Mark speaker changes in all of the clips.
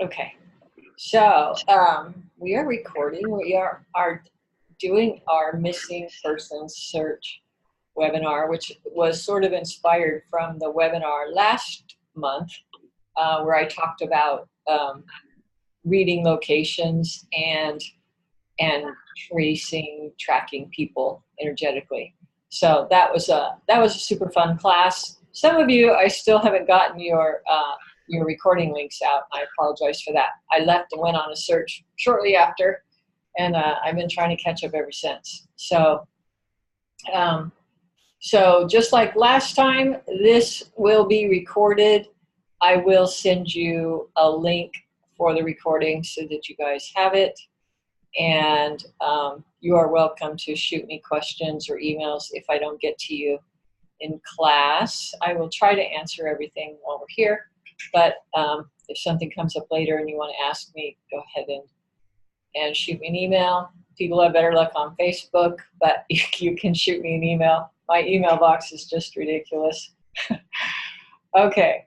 Speaker 1: Okay, so we are recording. We are doing our missing persons search webinar, which was sort of inspired from the webinar last month, where I talked about reading locations and tracking people energetically. So that was a super fun class. Some of you, I still haven't gotten your recording links out. I apologize for that. I left and went on a search shortly after, and I've been trying to catch up ever since. So just like last time, this will be recorded. I will send you a link for the recording so that you guys have it. And you are welcome to shoot me questions or emails if I don't get to you in class. I will try to answer everything while we're here, but if something comes up later and you want to ask me, go ahead and shoot me an email. People have better luck on Facebook, but you can shoot me an email. My email box is just ridiculous. Okay.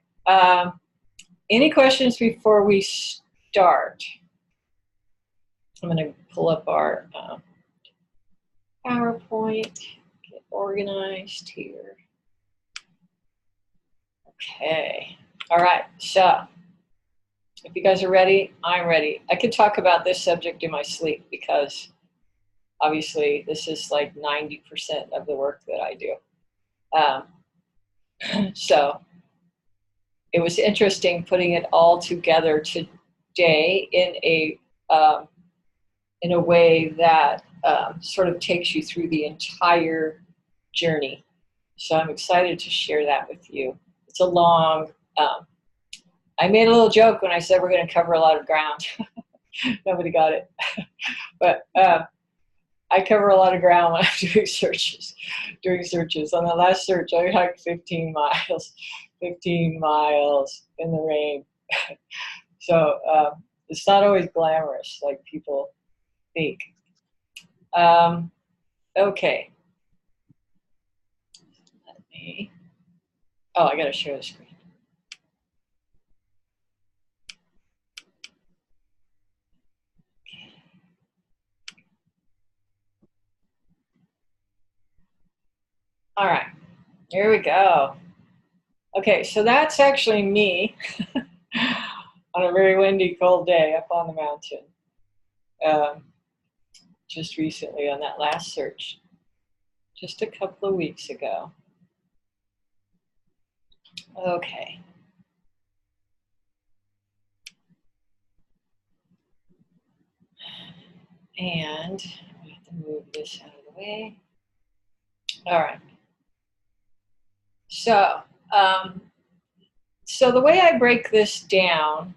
Speaker 1: Any questions before we start? I'm going to pull up our PowerPoint, get organized here. Okay. All right. So if you guys are ready, I'm ready. I could talk about this subject in my sleep because obviously this is like 90% of the work that I do. So it was interesting putting it all together today in a way that sort of takes you through the entire journey. So I'm excited to share that with you. It's a long, I made a little joke when I said we're going to cover a lot of ground. Nobody got it. But I cover a lot of ground when I'm doing searches. On the last search, I hiked 15 miles in the rain. So it's not always glamorous like people think. Okay. I got to share the screen. All right, here we go. Okay, so that's actually me on a very windy, cold day up on the mountain. Just recently on that last search, just a couple of weeks ago. Okay. And I have to move this out of the way. All right. So the way I break this down,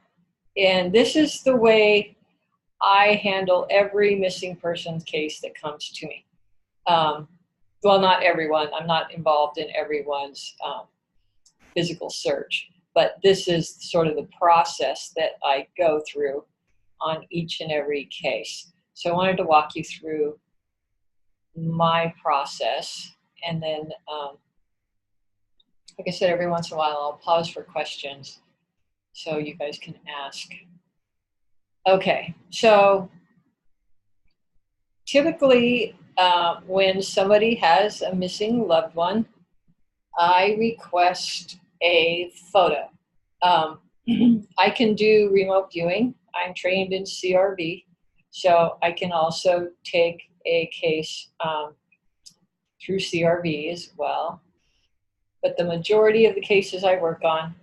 Speaker 1: and this is the way I handle every missing persons case that comes to me. Well, not everyone. I'm not involved in everyone's physical search, but this is sort of the process that I go through on each and every case. So I wanted to walk you through my process, and then, like I said, every once in a while I'll pause for questions so you guys can ask. Okay, so typically when somebody has a missing loved one, I request a photo. I can do remote viewing. I'm trained in CRV, so I can also take a case through CRV as well. But the majority of the cases I work on,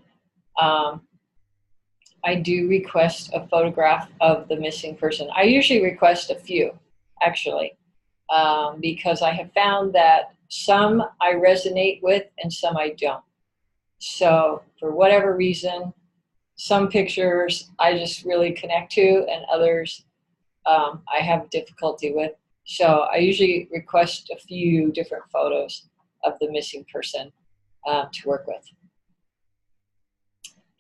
Speaker 1: I do request a photograph of the missing person. I usually request a few, actually, because I have found that some I resonate with and some I don't. So for whatever reason, some pictures I just really connect to, and others I have difficulty with. So I usually request a few different photos of the missing person to work with.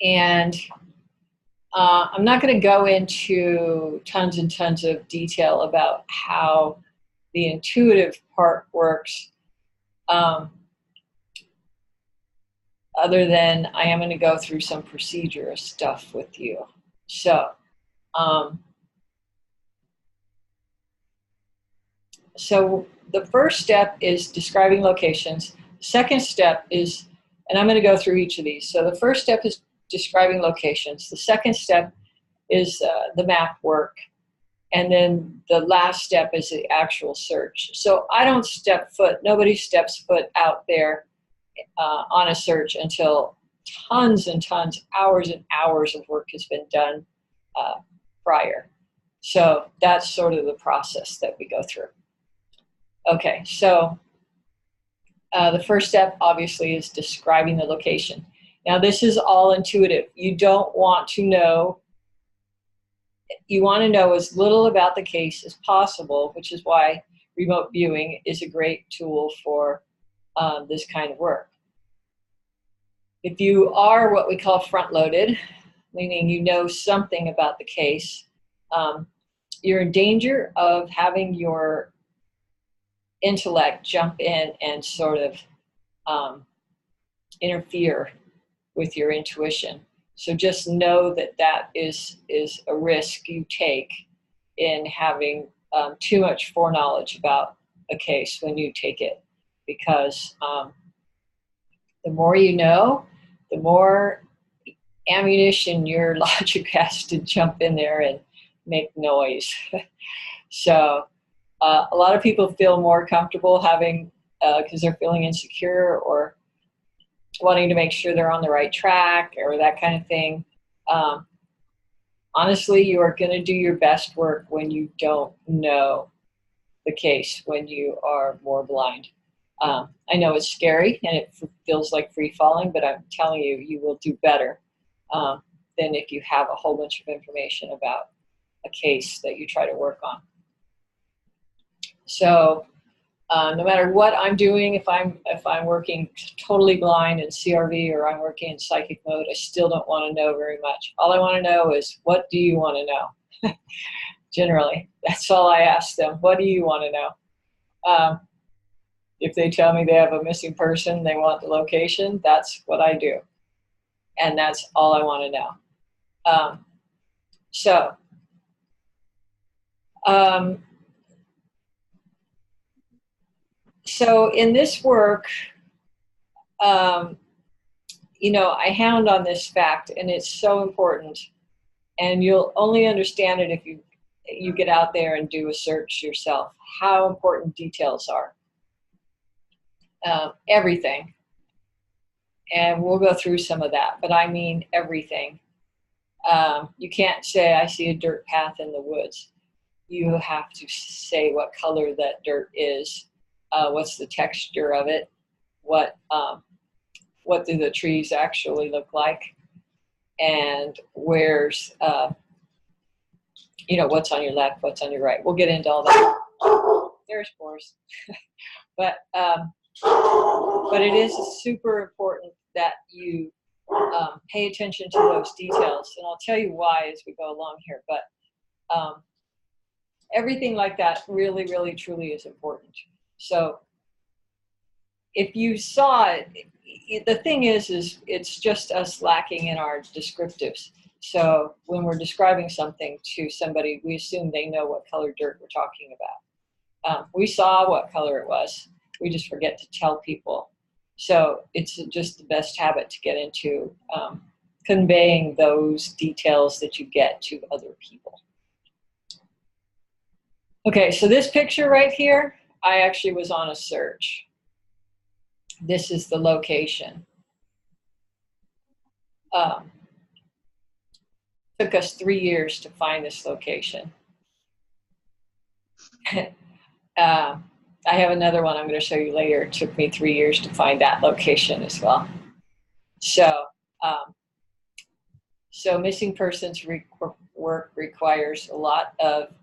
Speaker 1: And I'm not going to go into tons and tons of detail about how the intuitive part works, other than I am going to go through some procedure stuff with you. So, so the first step is describing locations. The second step is, and I'm going to go through each of these. So the first step is describing locations. The second step is the map work. And then the last step is the actual search. So I don't nobody steps foot out there on a search until tons and tons, hours and hours of work has been done prior. So that's sort of the process that we go through. Okay, so the first step obviously is describing the location. Now this is all intuitive. You don't want to know, you want to know as little about the case as possible, which is why remote viewing is a great tool for this kind of work. If you are what we call front-loaded, meaning you know something about the case, you're in danger of having your intellect jump in and sort of interfere with your intuition. So just know that that is a risk you take in having too much foreknowledge about a case when you take it, because the more you know, the more ammunition your logic has to jump in there and make noise. So a lot of people feel more comfortable having, because they're feeling insecure or wanting to make sure they're on the right track or that kind of thing. Honestly, you are going to do your best work when you don't know the case, when you are more blind. I know it's scary and it feels like free falling, but I'm telling you, you will do better than if you have a whole bunch of information about a case that you try to work on. So no matter what I'm doing, if I'm working totally blind in CRV or I'm working in psychic mode, I still don't want to know very much. All I want to know is, what do you want to know? Generally, that's all I ask them. What do you want to know? If they tell me they have a missing person, they want the location, that's what I do. And that's all I want to know. So in this work, you know, I hound on this fact, and it's so important. And you'll only understand it if you get out there and do a search yourself, how important details are. Everything. And we'll go through some of that, but I mean everything. You can't say, I see a dirt path in the woods. You have to say what color that dirt is, what's the texture of it, what do the trees actually look like, and where's, you know, what's on your left, what's on your right. We'll get into all that. There's spores. But it is super important that you pay attention to those details, and I'll tell you why as we go along here. But everything like that really, really, truly is important. So if you saw it, the thing is it's just us lacking in our descriptives. So when we're describing something to somebody, we assume they know what color dirt we're talking about. We saw what color it was. We just forget to tell people. So it's just the best habit to get into conveying those details that you get to other people. Okay, so this picture right here, I actually was on a search. This is the location. Took us 3 years to find this location. I have another one I'm going to show you later. It took me 3 years to find that location as well. So, so missing persons work requires a lot of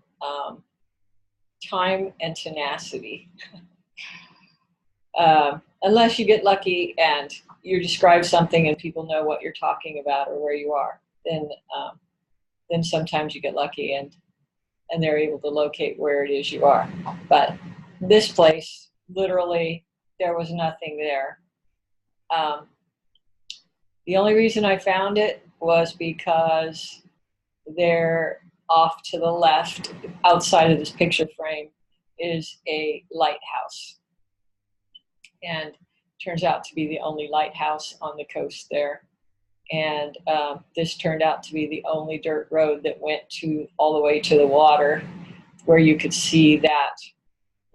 Speaker 1: time and tenacity. Unless you get lucky and you describe something and people know what you're talking about or where you are, then sometimes you get lucky and they're able to locate where it is you are. But this place, literally, there was nothing there. The only reason I found it was because there off to the left, outside of this picture frame, is a lighthouse. And turns out to be the only lighthouse on the coast there. And this turned out to be the only dirt road that went all the way to the water, where you could see that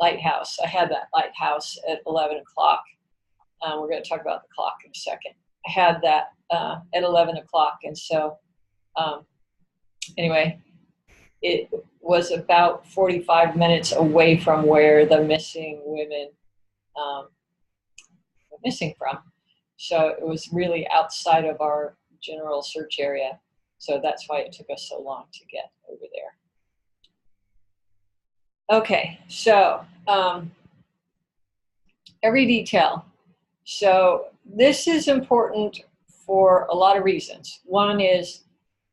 Speaker 1: lighthouse. I had that lighthouse at 11 o'clock. We're going to talk about the clock in a second. I had that at 11 o'clock. And so anyway, it was about 45 minutes away from where the missing women were missing from. So it was really outside of our general search area. So that's why it took us so long to get over there. Okay, so every detail. So this is important for a lot of reasons. One is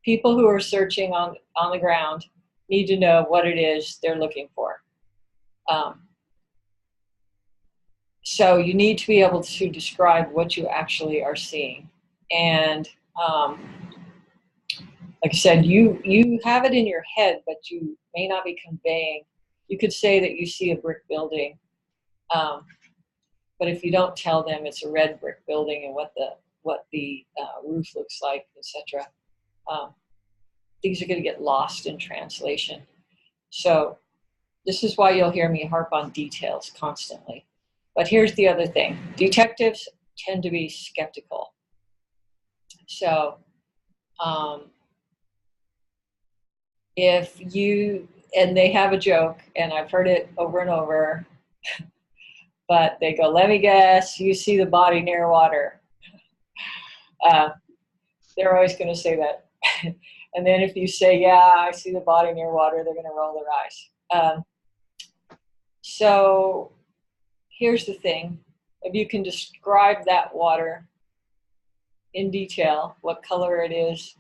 Speaker 1: people who are searching on the ground need to know what it is they're looking for. So you need to be able to describe what you actually are seeing. And like I said, you have it in your head, but you may not be conveying. You could say that you see a brick building, but if you don't tell them it's a red brick building and what the roof looks like, etc., things are going to get lost in translation. So this is why you'll hear me harp on details constantly. But here's the other thing. Detectives tend to be skeptical. So and they have a joke, and I've heard it over and over, but they go, let me guess, you see the body near water. They're always going to say that. And then if you say, yeah, I see the body near water, they're going to roll their eyes. So here's the thing. If you can describe that water in detail, what color it is,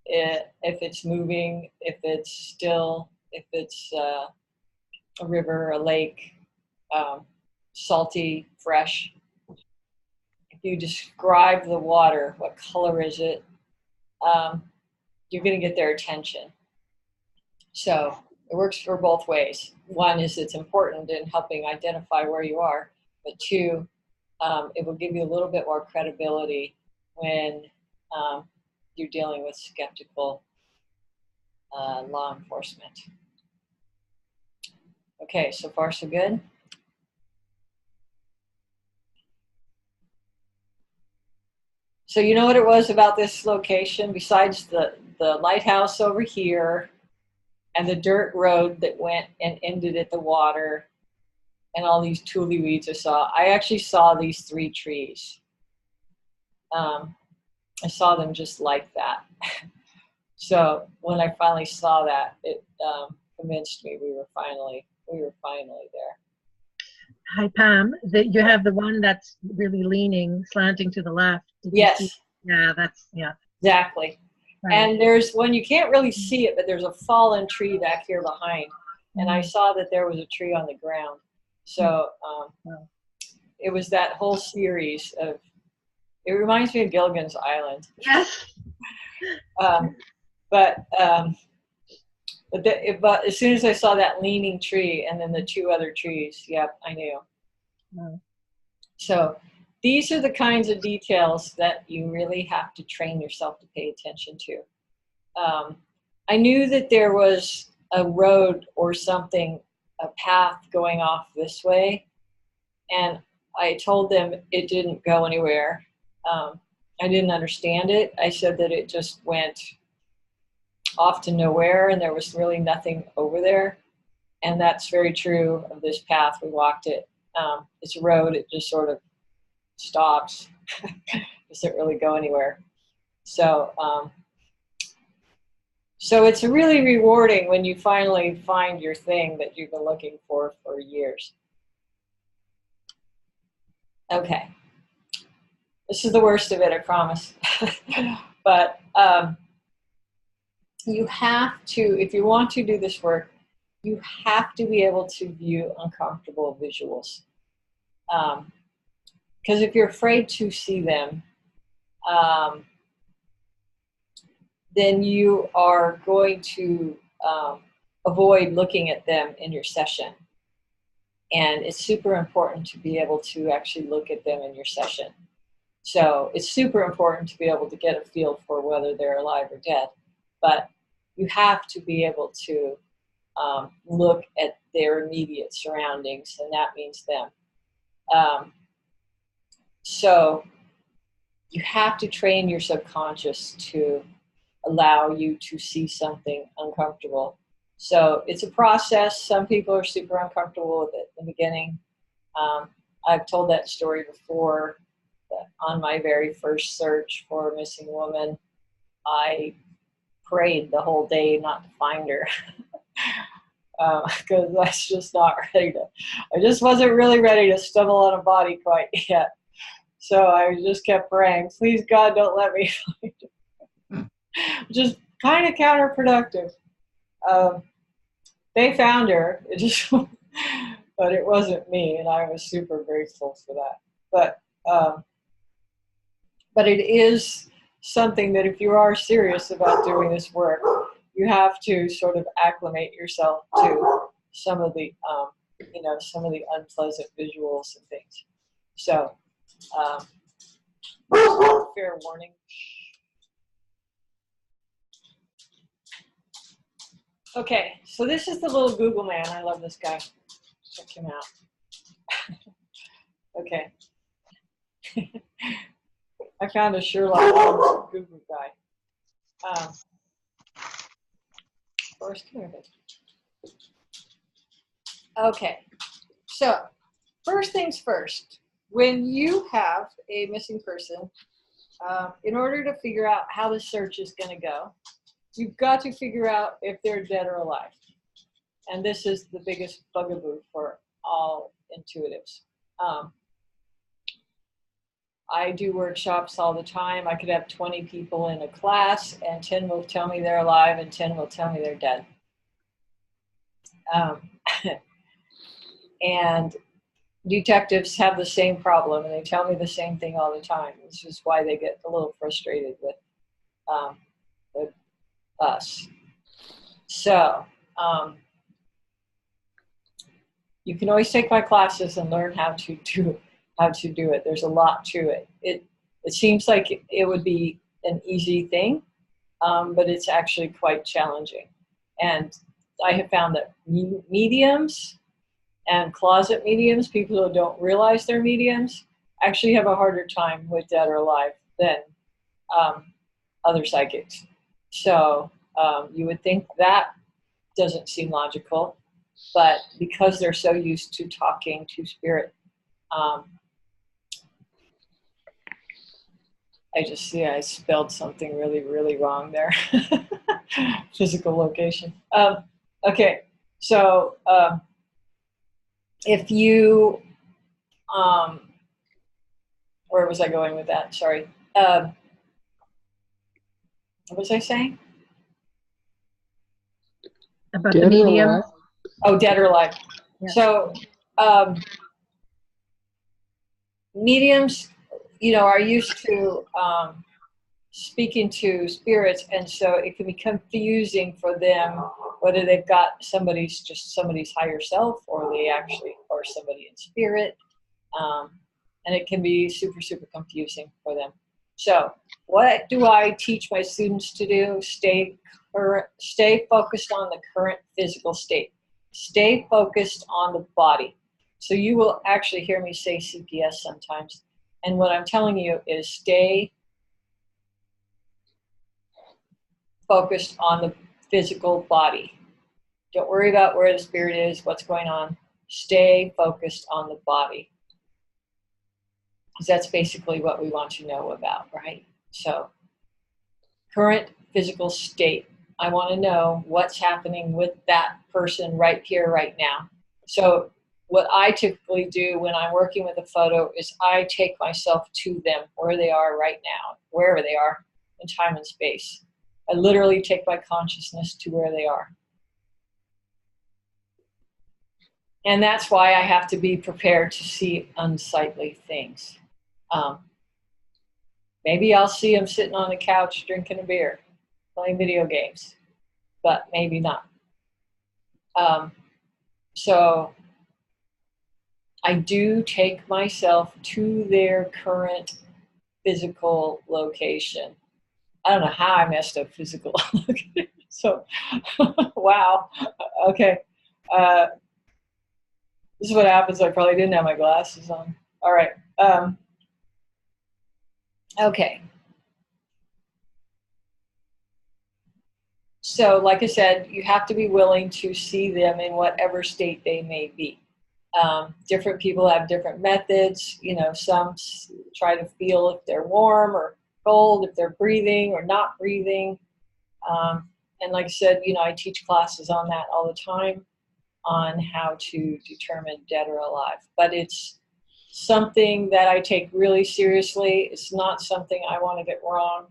Speaker 1: if it's moving, if it's still, if it's a river, a lake, salty, fresh. If you describe the water, what color is it, you're going to get their attention. So it works for both ways. One is it's important in helping identify where you are, but two, it will give you a little bit more credibility when you're dealing with skeptical law enforcement. Okay, so far so good. So you know what it was about this location, besides the lighthouse over here and the dirt road that went and ended at the water and all these tule weeds I saw? I actually saw these 3 trees. I saw them just like that. So when I finally saw that, it convinced me we were finally there.
Speaker 2: Hi, Pam. You have the one that's really leaning, slanting to the left.
Speaker 1: Yes.
Speaker 2: Yeah, that's, yeah.
Speaker 1: Exactly. Right. And there's one, you can't really see it, but there's a fallen tree back here behind. And I saw that there was a tree on the ground. So it was that whole series of, it reminds me of Gilligan's Island.
Speaker 2: Yes.
Speaker 1: But as soon as I saw that leaning tree and then the 2 other trees, yep, I knew. So these are the kinds of details that you really have to train yourself to pay attention to. I knew that there was a road or something, a path going off this way, and I told them it didn't go anywhere. I didn't understand it. I said that it just went off to nowhere and there was really nothing over there. And that's very true of this path. We walked it. It's a road. It just sort of stops. Doesn't really go anywhere. So, so it's really rewarding when you finally find your thing that you've been looking for years. Okay. This is the worst of it, I promise. But you have to, if you want to do this work, you have to be able to view uncomfortable visuals. Because if you're afraid to see them, then you are going to avoid looking at them in your session. And it's super important to be able to actually look at them in your session. So it's super important to be able to get a feel for whether they're alive or dead. But you have to be able to look at their immediate surroundings, and that means them. So you have to train your subconscious to allow you to see something uncomfortable. So it's a process. Some people are super uncomfortable with it in the beginning. I've told that story before. That on my very first search for a missing woman, I prayed the whole day not to find her. Because I was just not ready to, I just wasn't really ready to stumble on a body quite yet. So I just kept praying, please God, don't let me find her. Just kind of counterproductive. They found her, it just, but it wasn't me, and I was super grateful for that. But it is something that if you are serious about doing this work, you have to sort of acclimate yourself to some of the, some of the unpleasant visuals and things. So, fair warning. Okay, so this is the little Google man. I love this guy. Check him out. Okay. I found a Sherlock Holmes Google guy. Forrest, come here, baby. Okay, so first things first. When you have a missing person, in order to figure out how the search is going to go, you've got to figure out if they're dead or alive. And this is the biggest bugaboo for all intuitives. I do workshops all the time. I could have 20 people in a class, and 10 will tell me they're alive, and 10 will tell me they're dead. And detectives have the same problem, and they tell me the same thing all the time. This is why they get a little frustrated with us. So you can always take my classes and learn how to do it. There's a lot to it. It seems like it would be an easy thing, but it's actually quite challenging. And I have found that mediums and closet mediums, people who don't realize they're mediums, actually have a harder time with dead or alive than other psychics. So you would think that doesn't seem logical, but because they're so used to talking to spirit, I just see I spelled something really, really wrong there. Physical location. Okay, so if you, where was I going with that? Sorry. What was I saying?
Speaker 2: About the medium.
Speaker 1: Oh, dead or alive. Yeah. So mediums, are used to speaking to spirits, and so it can be confusing for them whether they've got somebody's higher self, or or somebody in spirit, and it can be super, super confusing for them. So what do I teach my students to do? Stay focused on the current physical state. Stay focused on the body. So you will actually hear me say CPS sometimes. And what I'm telling you is stay focused on the physical body. Don't worry about where the spirit is, what's going on. Stay focused on the body. Because that's basically what we want to know about, right? So, current physical state. I want to know what's happening with that person right here, right now. So, what I typically do when I'm working with a photo is I take myself to them where they are right now, wherever they are in time and space. I literally take my consciousness to where they are. And that's why I have to be prepared to see unsightly things. Maybe I'll see them sitting on the couch drinking a beer. playing video games, but maybe not. So I do take myself to their current physical location. I don't know how I messed up physical location. So, wow. Okay. This is what happens. I probably didn't have my glasses on. All right. Okay. So, like I said, you have to be willing to see them in whatever state they may be. Different people have different methods. You know, some try to feel if they're warm or cold, if they're breathing or not breathing. And like I said, you know, I teach classes on that all the time, on how to determine dead or alive. But it's something that I take really seriously. It's not something I want to get wrong.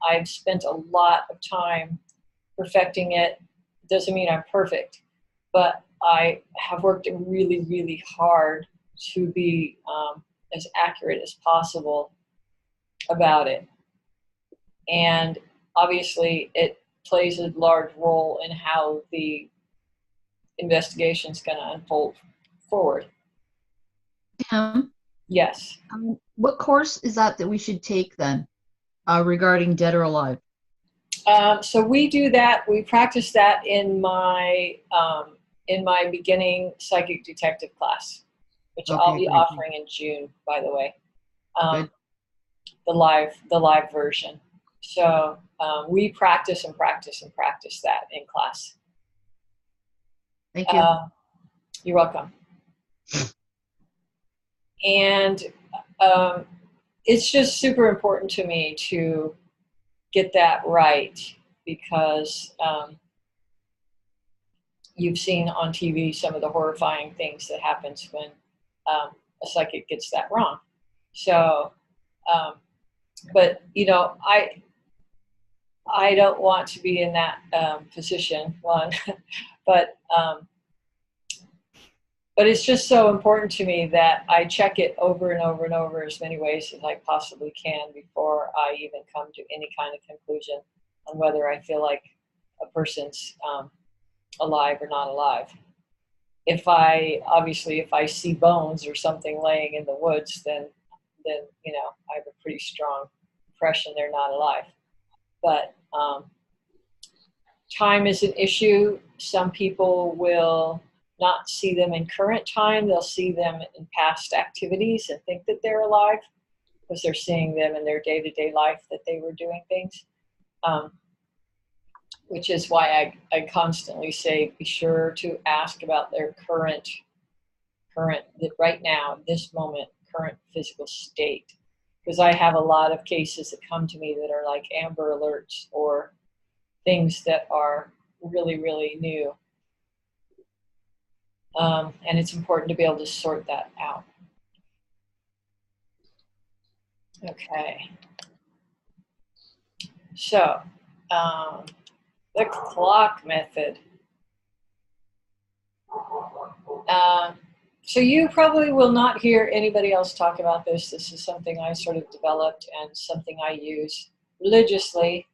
Speaker 1: I've spent a lot of time perfecting it. It doesn't mean I'm perfect, but I have worked really, really hard to be as accurate as possible about it. And obviously, it plays a large role in how the investigation is going to unfold forward.
Speaker 3: Pam,
Speaker 1: Yes.
Speaker 3: what course is that we should take then regarding dead or alive?
Speaker 1: So we do that. We practice that in my beginning psychic detective class, which
Speaker 3: Okay,
Speaker 1: I'll be
Speaker 3: great.
Speaker 1: offering in June, by the way.
Speaker 3: Good.
Speaker 1: The live version. So we practice and practice and practice that in class.
Speaker 3: Thank you.
Speaker 1: You're welcome. And it's just super important to me to get that right, because you've seen on TV some of the horrifying things that happens when a psychic gets that wrong. So, but you know, I don't want to be in that position, one, but it's just so important to me that I check it over and over and over as many ways as I possibly can before I even come to any kind of conclusion on whether I feel like a person's alive or not alive. If I see bones or something laying in the woods, then you know, I have a pretty strong impression they're not alive. But time is an issue. Some people will not see them in current time. They'll see them in past activities and think that they're alive because they're seeing them in their day-to-day life that they were doing things. Which is why I constantly say, be sure to ask about their current, right now, this moment, current physical state. Because I have a lot of cases that come to me that are like Amber Alerts or things that are really, really new. And it's important to be able to sort that out. Okay. So, the clock method. So you probably will not hear anybody else talk about this. This is something I sort of developed and something I use religiously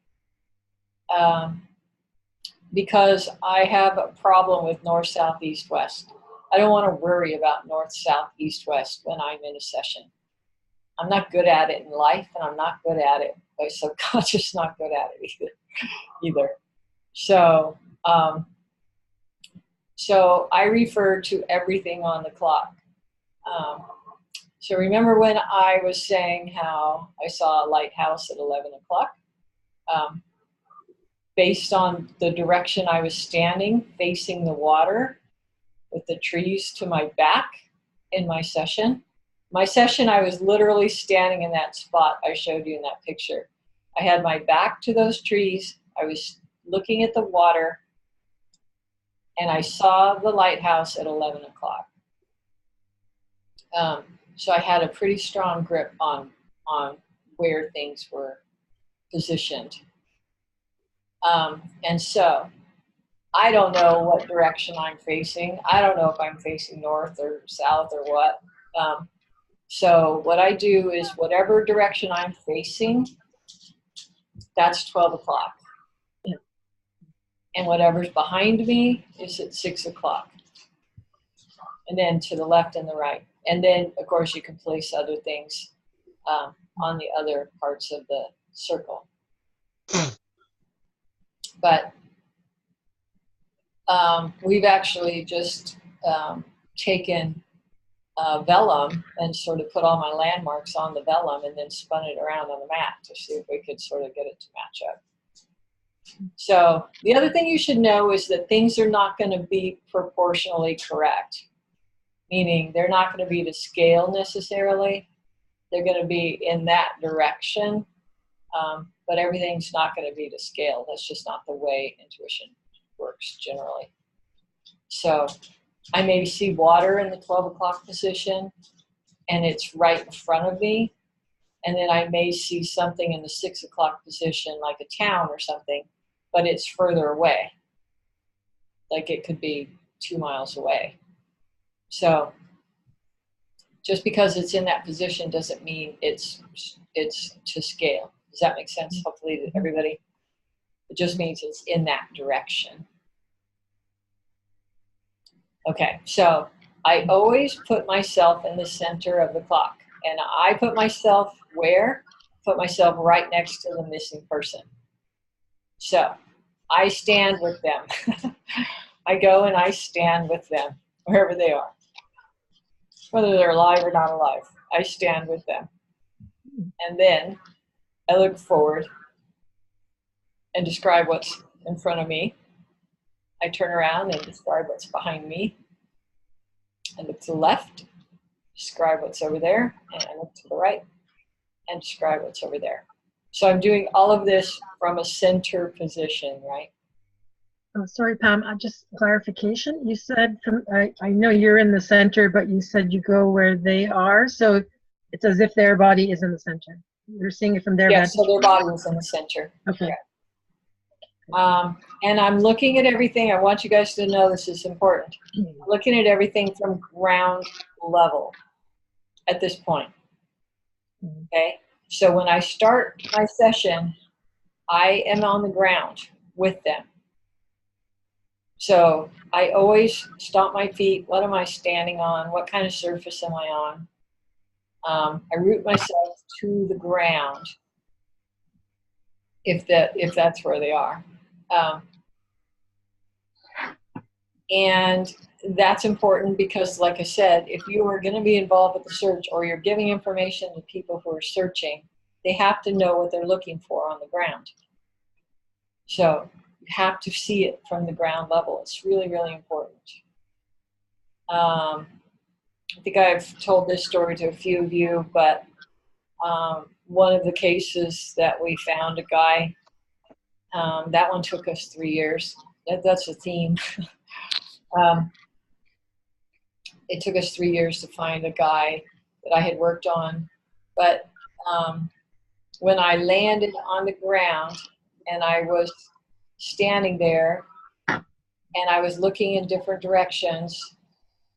Speaker 1: because I have a problem with north, south, east, west. I don't want to worry about north, south, east, west when I'm in a session. I'm not good at it in life, and I'm not good at it by subconscious, not good at it either. So, so I refer to everything on the clock. So remember when I was saying how I saw a lighthouse at 11 o'clock? Based on the direction I was standing, facing the water, with the trees to my back in my session. My session, I was literally standing in that spot I showed you in that picture. I had my back to those trees. I was looking at the water, and I saw the lighthouse at 11 o'clock. So I had a pretty strong grip on where things were positioned. And so I don't know what direction I'm facing. I don't know if I'm facing north or south or what. So what I do is whatever direction I'm facing, that's 12 o'clock.
Speaker 2: Yeah.
Speaker 1: And whatever's behind me is at 6 o'clock. And then to the left and the right. And then, of course, you can place other things on the other parts of the circle. But we've actually just taken vellum and sort of put all my landmarks on the vellum and then spun it around on the mat to see if we could sort of get it to match up. So the other thing you should know is that things are not going to be proportionally correct, meaning they're not going to be to scale necessarily. They're going to be in that direction, but everything's not going to be to scale. That's just not the way intuition works generally. So I may see water in the 12 o'clock position and it's right in front of me. And then I may see something in the 6 o'clock position, like a town or something, but it's further away. Like it could be 2 miles away. So just because it's in that position doesn't mean it's to scale. Does that make sense? Hopefully to everybody. It just means it's in that direction. Okay, so I always put myself in the center of the clock. And I put myself where? Put myself right next to the missing person. So I stand with them. I go and I stand with them, wherever they are. Whether they're alive or not alive, I stand with them. And then I look forward and describe what's in front of me. I turn around and describe what's behind me. I look to the left, describe what's over there, and I look to the right and describe what's over there. So I'm doing all of this from a center position, right?
Speaker 2: Oh, sorry, Pam, just clarification. You said, I know you're in the center, but you said you go where they are. So it's as if their body is in the center. You're seeing it from their
Speaker 1: vantage point. So their body is in the center.
Speaker 2: Okay.
Speaker 1: And I'm looking at everything. I want you guys to know this is important. I'm looking at everything from ground level at this point. Okay? So when I start my session, I am on the ground with them. So I always stomp my feet. What am I standing on? What kind of surface am I on? I root myself to the ground if that's where they are. And that's important because, like I said, if you are going to be involved with the search or you're giving information to people who are searching, they have to know what they're looking for on the ground. So you have to see it from the ground level. It's really, really important. I think I've told this story to a few of you, but one of the cases that we found a guy, that one took us 3 years. That's a theme. It took us 3 years to find a guy that I had worked on. But when I landed on the ground and I was standing there and I was looking in different directions,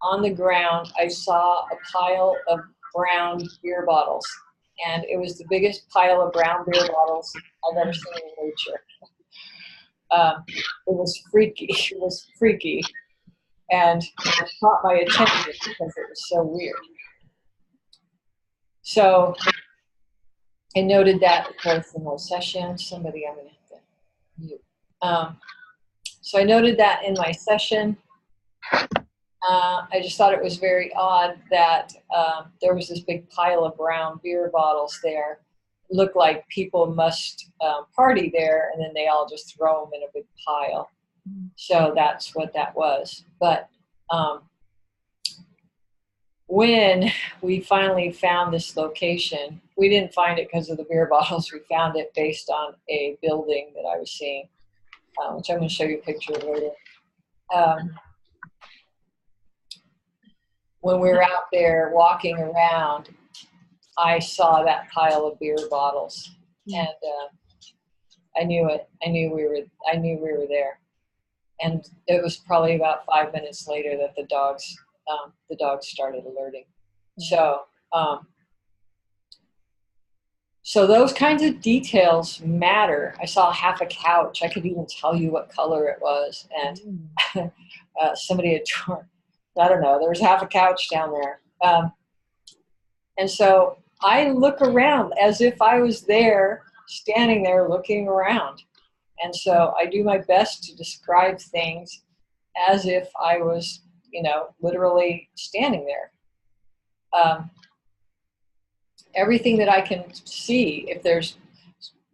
Speaker 1: on the ground I saw a pile of brown beer bottles. And it was the biggest pile of brown beer bottles I've ever seen in nature. It was freaky. It was freaky. And it caught my attention because it was so weird. So I noted that, of course, in my session. Somebody, I'm going to have to mute. So I noted that in my session. I just thought it was very odd that there was this big pile of brown beer bottles there. It looked like people must party there, and then they all just throw them in a big pile. So that's what that was. But when we finally found this location, we didn't find it because of the beer bottles. We found it based on a building that I was seeing, which I'm going to show you a picture of later. When we were out there walking around, I saw that pile of beer bottles, and I knew it. I knew we were there. And it was probably about 5 minutes later that the dogs started alerting. So So those kinds of details matter. I saw half a couch. I could even tell you what color it was. And somebody had torn, I don't know, there was half a couch down there. And so I look around as if I was there, standing there looking around. And so I do my best to describe things as if I was, you know, literally standing there. Everything that I can see, if there's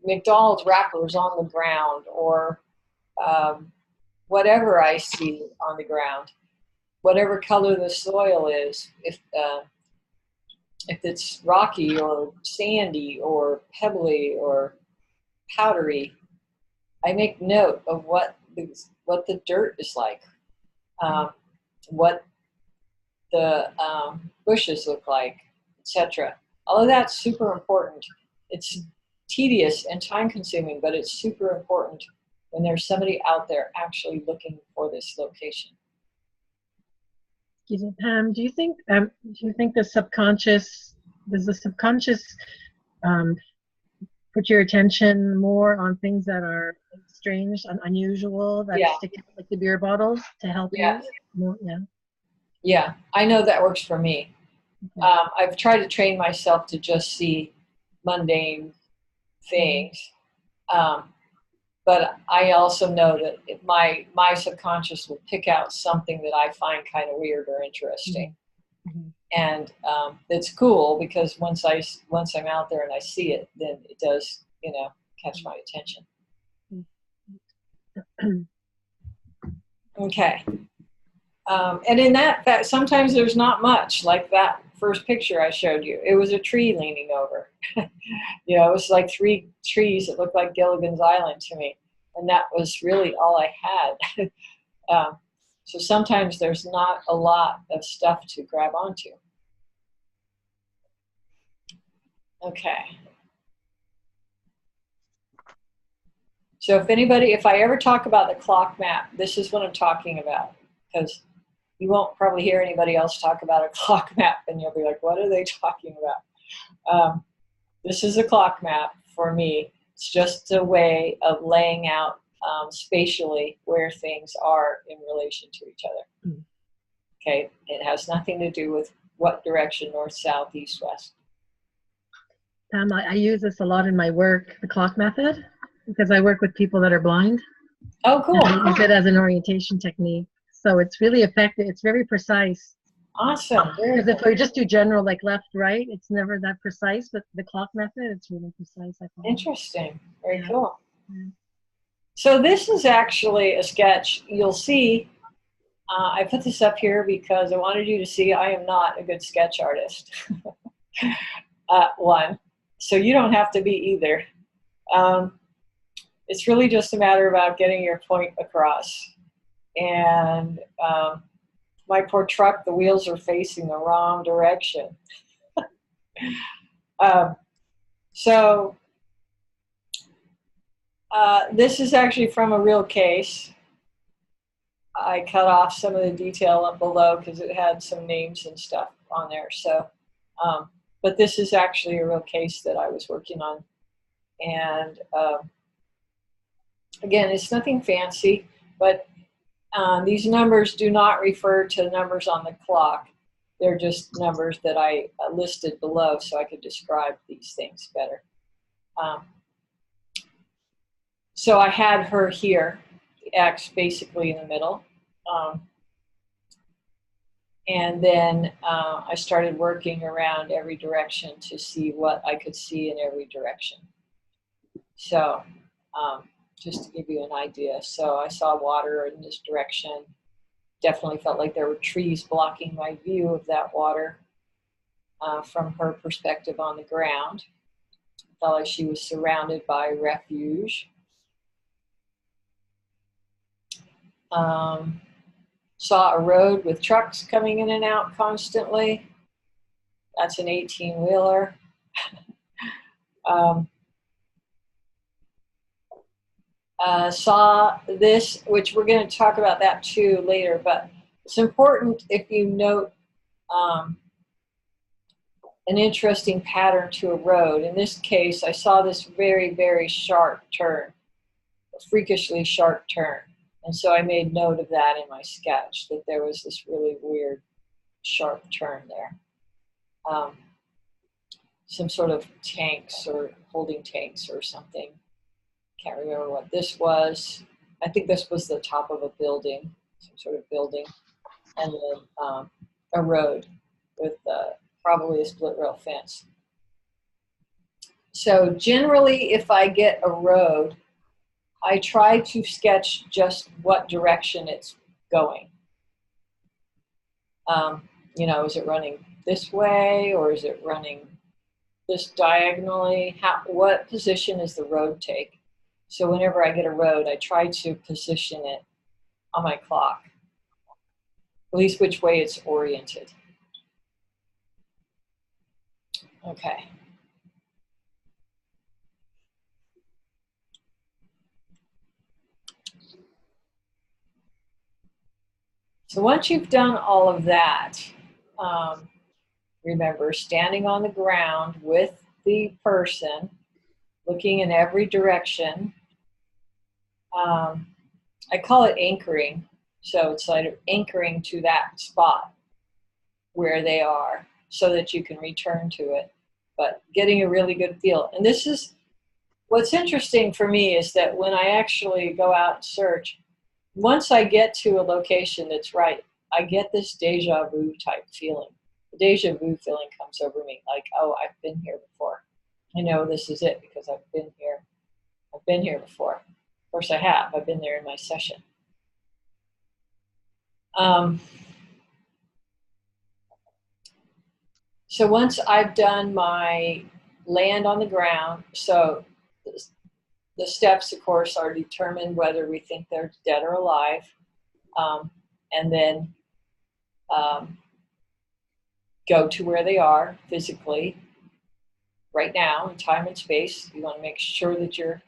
Speaker 1: McDonald's wrappers on the ground or whatever I see on the ground, whatever color the soil is, if it's rocky or sandy or pebbly or powdery, I make note of what the dirt is like, what the bushes look like, etc. All of that's super important. It's tedious and time-consuming, but it's super important when there's somebody out there actually looking for this location.
Speaker 2: Excuse me, Pam. Do you think the subconscious put your attention more on things that are strange and unusual, that stick out, like the beer bottles, to help you? More,
Speaker 1: yeah, I know that works for me. Okay. I've tried to train myself to just see mundane things, but I also know that my subconscious will pick out something that I find kind of weird or interesting. Mm-hmm. And it's cool because once I'm out there and I see it, then it does, you know, catch my attention. Okay. And in that fact, sometimes there's not much, like that first picture I showed you. It was a tree leaning over. You know, it was like 3 trees that looked like Gilligan's Island to me. And that was really all I had. So sometimes there's not a lot of stuff to grab onto. Okay. So if I ever talk about the clock map, this is what I'm talking about, because you won't probably hear anybody else talk about a clock map, and you'll be like, what are they talking about? This is a clock map for me. It's just a way of laying out spatially where things are in relation to each other. Mm. Okay, it has nothing to do with what direction, north, south, east, west.
Speaker 2: Pam, I use this a lot in my work, the clock method, because I work with people that are blind.
Speaker 1: Oh, cool.
Speaker 2: And I use it as an orientation technique. So it's really effective. It's very precise.
Speaker 1: Awesome.
Speaker 2: Because if we just do general, like left, right, it's never that precise. But the clock method, it's really precise, I find.
Speaker 1: Interesting. Very cool. Yeah. So this is actually a sketch. You'll see, I put this up here because I wanted you to see I am not a good sketch artist. One. So you don't have to be either. It's really just a matter about getting your point across. And my poor truck, the wheels are facing the wrong direction. This is actually from a real case. I cut off some of the detail up below because it had some names and stuff on there. So, but this is actually a real case that I was working on. And again, it's nothing fancy, but these numbers do not refer to numbers on the clock. They're just numbers that I listed below so I could describe these things better. So I had her here, the X basically in the middle. And then I started working around every direction to see what I could see in every direction. So just to give you an idea. So I saw water in this direction. Definitely felt like there were trees blocking my view of that water from her perspective on the ground. Felt like she was surrounded by refuge. Saw a road with trucks coming in and out constantly. That's an 18-wheeler. Saw this, which we're going to talk about that too later, but it's important if you note an interesting pattern to a road. In this case, I saw this very, very sharp turn, a freakishly sharp turn. And so I made note of that in my sketch, that there was this really weird sharp turn there. Some sort of tanks or holding tanks or something. Can't remember what this was. I think this was the top of a building, some sort of building, and then a road with probably a split rail fence. So generally, if I get a road, I try to sketch just what direction it's going. You know, is it running this way, or is it running this diagonally? What position is the road take? So whenever I get a road, I try to position it on my clock, at least which way it's oriented. Okay. So once you've done all of that, remember, standing on the ground with the person, looking in every direction. I call it anchoring. So it's like anchoring to that spot where they are so that you can return to it, but getting a really good feel. And this is, what's interesting for me is that when I actually go out and search, once I get to a location that's right, I get this deja vu type feeling. The deja vu feeling comes over me, like, oh, I've been here before. I know this is it because I've been here. I've been here before. Of course I have. I've been there in my session. So once I've done my land on the ground, so the steps, of course, are determined whether we think they're dead or alive. And then go to where they are physically right now in time and space. You want to make sure that you're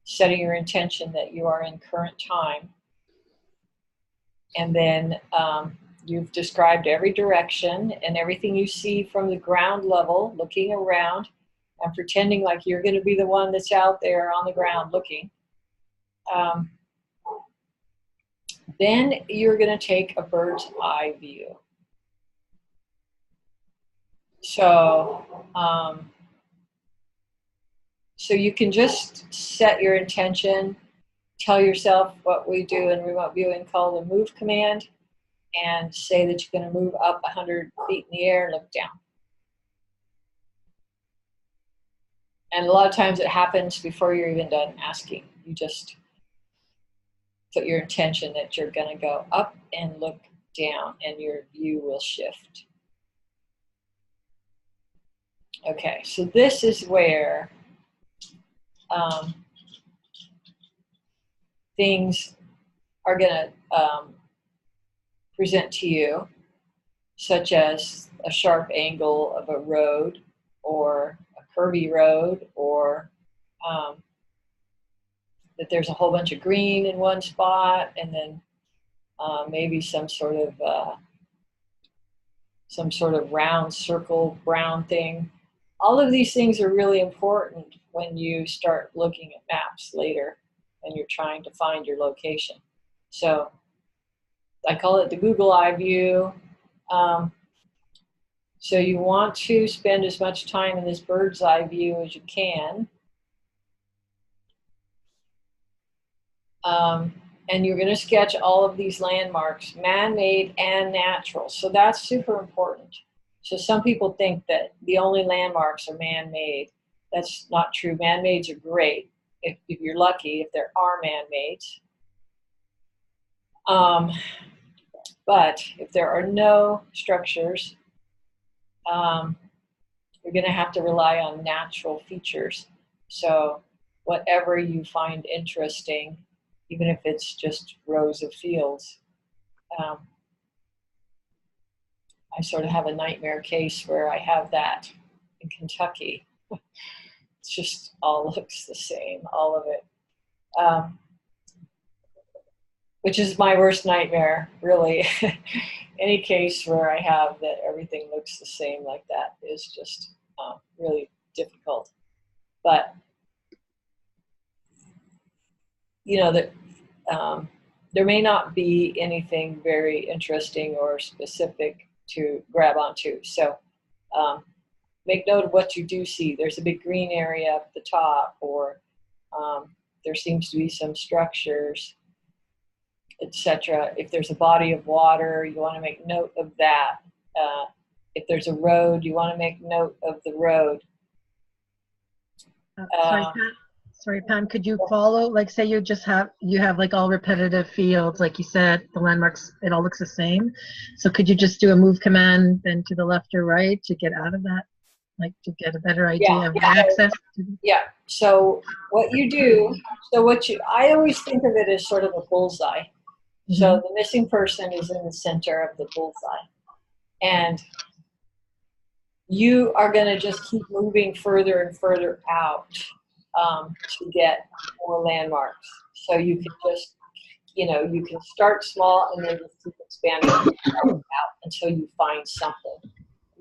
Speaker 1: setting your intention that you are in current time. And then you've described every direction and everything you see from the ground level, looking around and pretending like you're going to be the one that's out there on the ground looking. Then you're going to take a bird's eye view. So, so you can just set your intention, tell yourself what we do in remote viewing called the move command, and say that you're going to move up 100 feet in the air and look down. And a lot of times it happens before you're even done asking. You just put your intention that you're going to go up and look down, and your view will shift. Okay, so this is where things are going to present to you, such as a sharp angle of a road or a curvy road, or that there's a whole bunch of green in one spot, and then maybe some sort of round circle brown thing. All of these things are really important when you start looking at maps later and you're trying to find your location. So I call it the Google Eye view. So you want to spend as much time in this bird's eye view as you can. And you're going to sketch all of these landmarks, man-made and natural. So that's super important. So some people think that the only landmarks are man-made. That's not true. Man-mades are great if you're lucky, if there are man-mades. But if there are no structures, you're going to have to rely on natural features. So whatever you find interesting, even if it's just rows of fields. I sort of have a nightmare case where I have that in Kentucky. It's just all looks the same, all of it. Which is my worst nightmare, really. any case where I have that everything looks the same like that is just really difficult. But you know that there may not be anything very interesting or specific to grab onto. So make note of what you do see. There's a big green area up the top, or there seems to be some structures, etc. If there's a body of water, you want to make note of that. If there's a road, you want to make note of the road.
Speaker 2: Sorry, Pam, could you follow, like say you have like all repetitive fields, like you said, the landmarks, it all looks the same. So could you just do a move command then to the left or right to get out of that, like to get a better idea of access?
Speaker 1: Yeah, so what you do, I always think of it as sort of a bullseye. So the missing person is in the center of the bullseye. And you are going to just keep moving further and further out to get more landmarks. So you can just, you can start small and then just keep expanding out until you find something.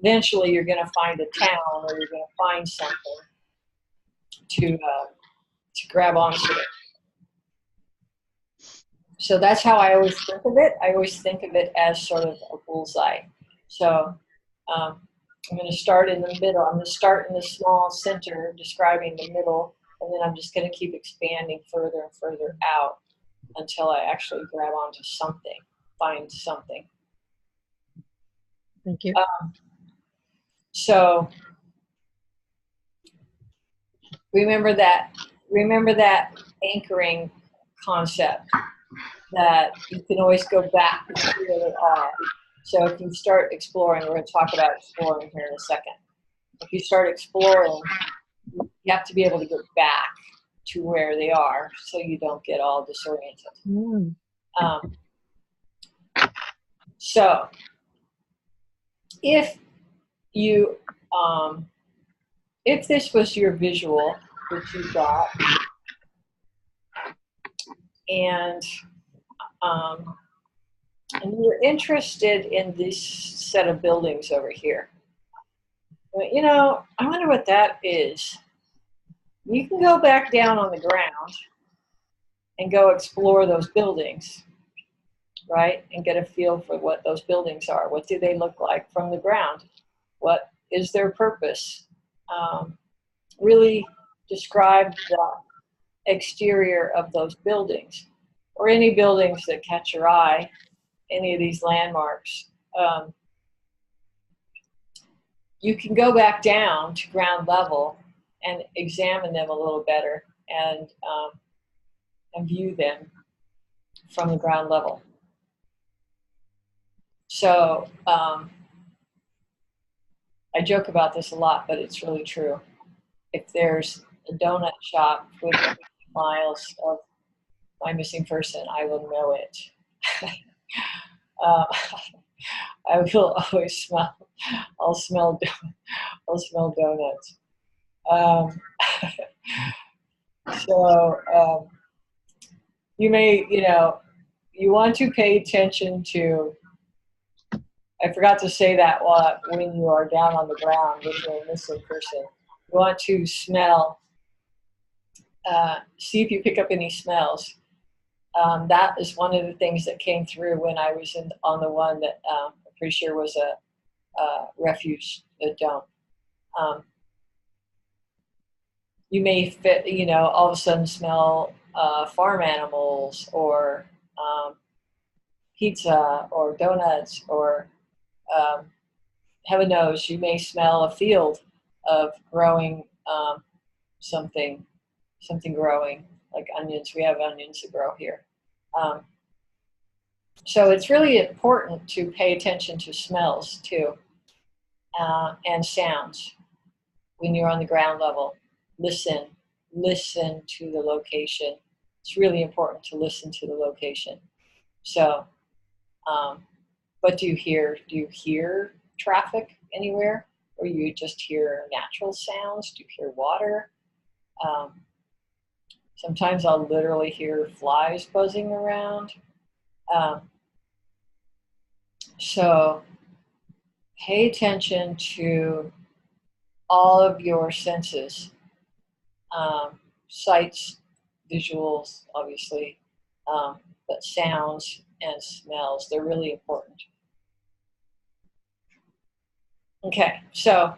Speaker 1: Eventually, you're going to find a town, or you're going to find something to grab onto it. So that's how I always think of it. I always think of it as sort of a bullseye. So I'm going to start in the middle. I'm going to start in the small center, describing the middle, and then I'm just going to keep expanding further and further out until I actually grab onto something, find something.
Speaker 2: Thank you.
Speaker 1: So remember that anchoring concept, that you can always go back to where they are. So if you start exploring, we're going to talk about exploring here in a second. If you start exploring, you have to be able to get back to where they are so you don't get all disoriented. So if you, if this was your visual that you got, and you're interested in this set of buildings over here, I wonder what that is. You can go back down on the ground and go explore those buildings, right? And get a feel for what those buildings are. What do they look like from the ground? What is their purpose? Really describe the exterior of those buildings, or any buildings that catch your eye, any of these landmarks. You can go back down to ground level and examine them a little better and view them from the ground level. So I joke about this a lot, but it's really true. If there's a donut shop within miles of my missing person, I will know it. I will always smell. I'll smell donuts. So you may, you want to pay attention to. I forgot to say that when you are down on the ground with your missing person, you want to smell. See if you pick up any smells. That is one of the things that came through when I was on the one that I'm pretty sure was a refuge dump. You may all of a sudden smell farm animals, or pizza, or donuts, or heaven knows, you may smell a field of growing something growing, like onions. We have onions that grow here. So it's really important to pay attention to smells too, and sounds when you're on the ground level. Listen to the location. It's really important to listen to the location. So, what do you hear? Do you hear traffic anywhere? Or you just hear natural sounds? Do you hear water? Sometimes I'll literally hear flies buzzing around. So pay attention to all of your senses, sights, visuals, obviously, but sounds and smells, they're really important. Okay, so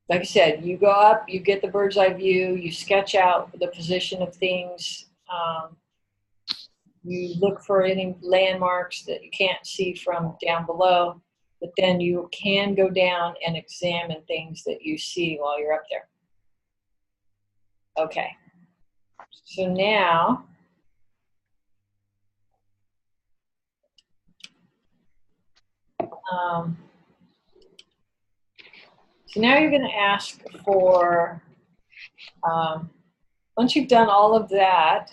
Speaker 1: like I said, you go up, you get the bird's eye view, you sketch out the position of things, you look for any landmarks that you can't see from down below, but then you can go down and examine things that you see while you're up there. Okay, so now, you're going to ask for, once you've done all of that,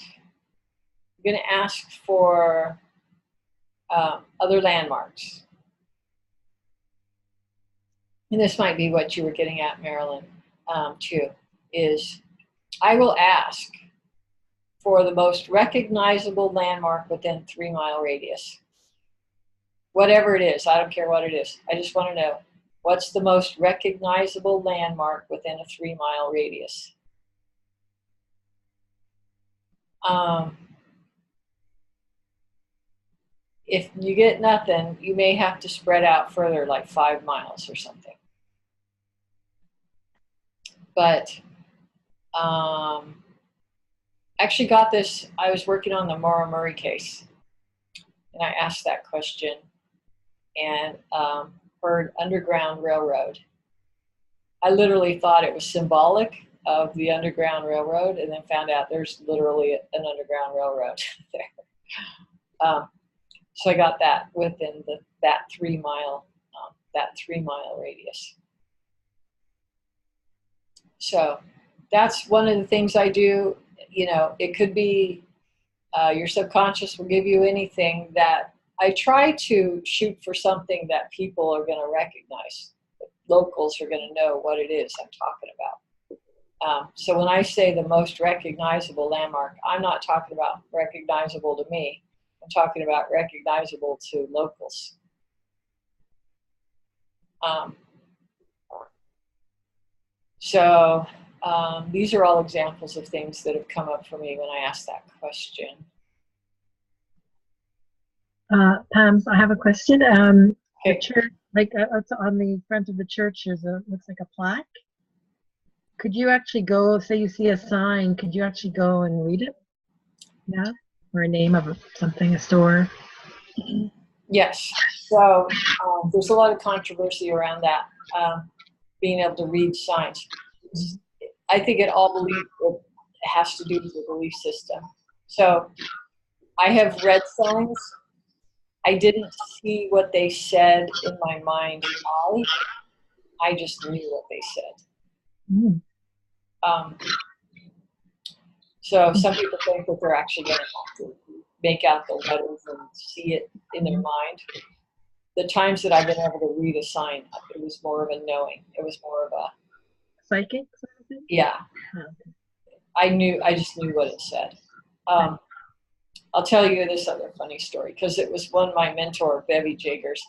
Speaker 1: you're going to ask for other landmarks. And this might be what you were getting at, Marilyn, too, is I will ask for the most recognizable landmark within 3-mile radius. Whatever it is, I don't care what it is. I just want to know what's the most recognizable landmark within a 3-mile radius. If you get nothing, you may have to spread out further, like 5 miles or something. But actually got this, I was working on the Maura Murray case, and I asked that question and heard Underground Railroad. I literally thought it was symbolic of the Underground Railroad, and then found out there's literally an Underground Railroad there. So I got that within that 3-mile radius. So that's one of the things I do. You know, it could be your subconscious will give you anything that I try to shoot for something that people are going to recognize. Locals are going to know what it is I'm talking about. So when I say the most recognizable landmark, I'm not talking about recognizable to me. I'm talking about recognizable to locals. These are all examples of things that have come up for me when I asked that question.
Speaker 2: Pam, I have a question.
Speaker 1: Okay.
Speaker 2: The church, like on the front of the church, looks like a plaque. Could you actually go, say you see a sign, could you actually go and read it? Yeah, or a name of something, a store?
Speaker 1: Yes. So there's a lot of controversy around that, being able to read signs. I think it has to do with the belief system. So I have read signs. I didn't see what they said in my mind's eye. I just knew what they said.
Speaker 2: Mm.
Speaker 1: So some people think that they're actually going to have to make out the letters and see it in their mind. The times that I've been able to read a sign, it was more of a knowing. It was more of a
Speaker 2: psychic sort of thing?
Speaker 1: Yeah.
Speaker 2: Okay.
Speaker 1: I just knew what it said. I'll tell you this other funny story, because it was my mentor, Bevy Jagers,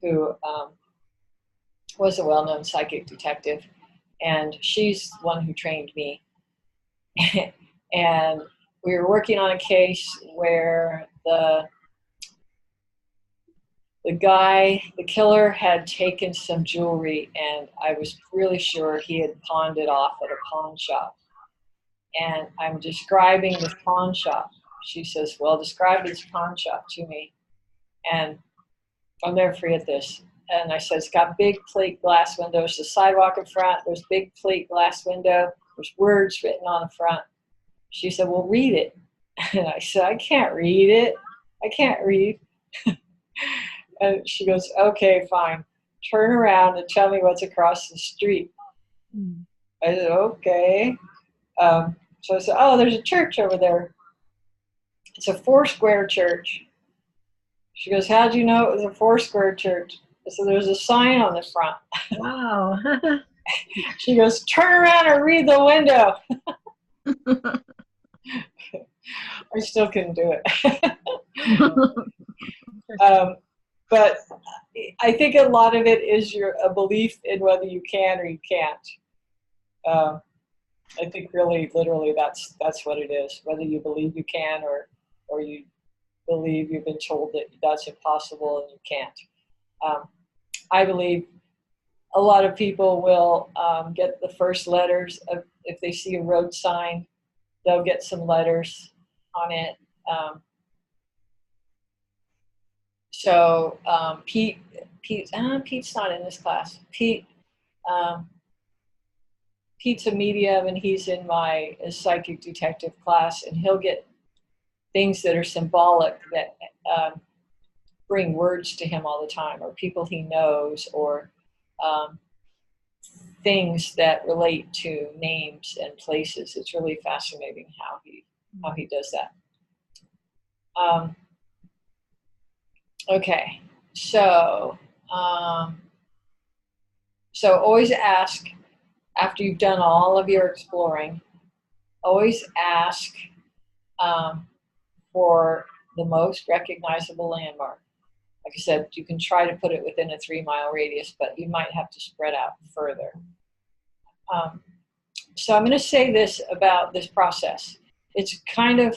Speaker 1: who was a well-known psychic detective, and she's the one who trained me. And we were working on a case where the killer had taken some jewelry, and I was really sure he had pawned it off at a pawn shop. And I'm describing this pawn shop. She says, well, describe this pawn shop to me. And I'll never forget this. And I said, it's got big plate glass windows, the sidewalk in front, there's big plate glass window, there's words written on the front. She said, well, read it. And I said, I can't read it. I can't read. And she goes, okay, fine. Turn around and tell me what's across the street. I said, okay. So I said, oh, there's a church over there. It's a 4-square church. She goes, how'd you know it was a 4-square church? I said, there's a sign on the front.
Speaker 2: Wow.
Speaker 1: She goes, turn around and read the window. I still couldn't do it. But I think a lot of it is a belief in whether you can or you can't. I think really, literally, that's what it is. Whether you believe you can or you believe you've been told that that's impossible and you can't. I believe a lot of people will get the first letters if they see a road sign, they'll get some letters on it. Pete's not in this class. Pete's a medium and he's in my psychic detective class, and he'll get things that are symbolic that bring words to him all the time, or people he knows, or things that relate to names and places. It's really fascinating how he does that. Okay, so always ask, after you've done all of your exploring, always ask for the most recognizable landmark. Like I said, you can try to put it within a 3-mile radius, but you might have to spread out further. So I'm going to say this about this process. It's kind of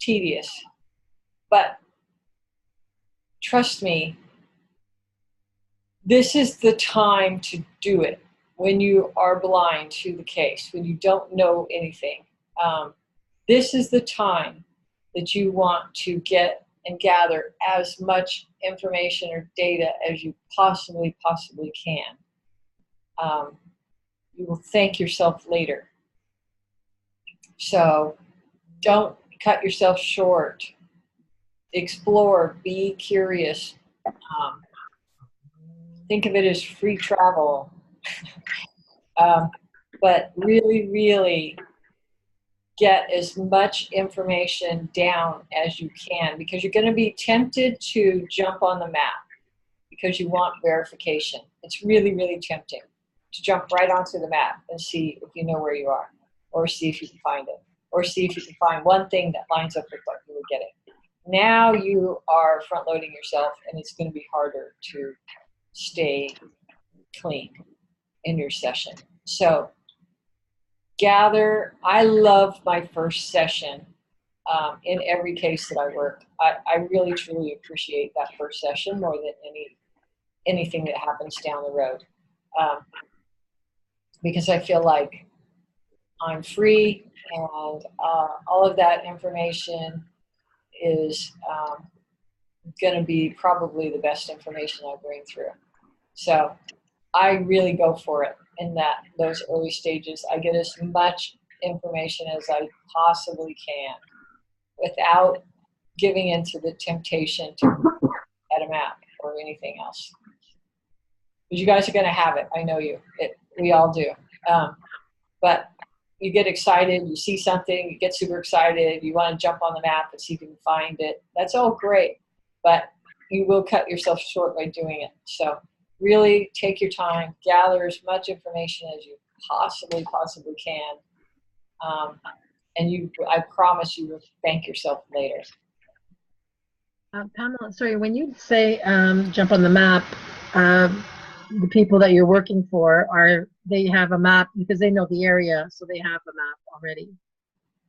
Speaker 1: tedious, but trust me, this is the time to do it when you are blind to the case, when you don't know anything. This is the time that you want to get and gather as much information or data as you possibly can. You will thank yourself later. So don't cut yourself short. Explore, be curious. Think of it as free travel. But really, really get as much information down as you can, because you're going to be tempted to jump on the map because you want verification. It's really, really tempting to jump right onto the map and see if you know where you are, or see if you can find it, or see if you can find one thing that lines up with what you were getting. Now you are front-loading yourself, and it's going to be harder to stay clean in your session. So gather. I love my first session in every case that I work. I really, truly appreciate that first session more than anything that happens down the road, because I feel like I'm free, and all of that information is going to be probably the best information I bring through. So I really go for it in those early stages. I get as much information as I possibly can without giving into the temptation to at a map or anything else. Because you guys are going to have it. I know you. We all do. But you get excited, you see something, you get super excited, you want to jump on the map and see if you can find it. That's all great, but you will cut yourself short by doing it. So really take your time, gather as much information as you possibly can, and I promise you will thank yourself later.
Speaker 2: Pamela, sorry, when you say jump on the map, the people that you're working for, they have a map because they know the area, so they have a map already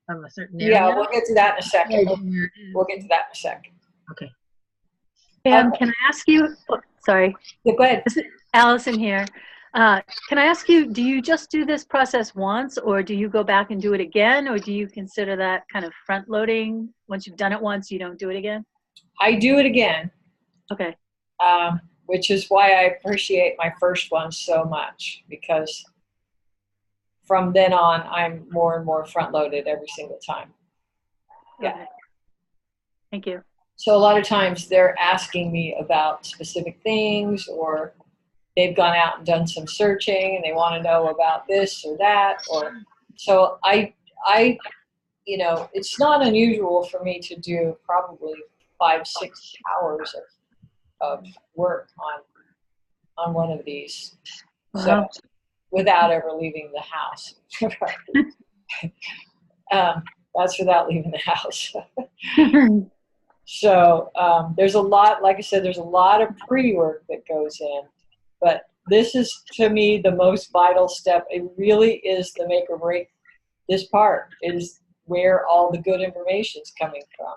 Speaker 2: of a certain area?
Speaker 1: Yeah, we'll get to that in a second. We'll get to that in a second.
Speaker 2: Okay.
Speaker 4: Pam, can I ask you, sorry.
Speaker 1: Yeah, go ahead.
Speaker 4: This is Allison here. Can I ask you, do you just do this process once, or do you go back and do it again, or do you consider that kind of front loading? Once you've done it once, you don't do it again?
Speaker 1: I do it again.
Speaker 4: Okay.
Speaker 1: Which is why I appreciate my first one so much, because from then on, I'm more and more front-loaded every single time. Yeah.
Speaker 4: Okay. Thank you.
Speaker 1: So a lot of times they're asking me about specific things, or they've gone out and done some searching and they want to know about this or that. So I, it's not unusual for me to do probably 5-6 hours of work on one of these, so without ever leaving the house. That's without leaving the house. So there's a lot, like I said, there's a lot of pre-work that goes in, but this is, to me, the most vital step. It really is the make or break. This part is where all the good information is coming from.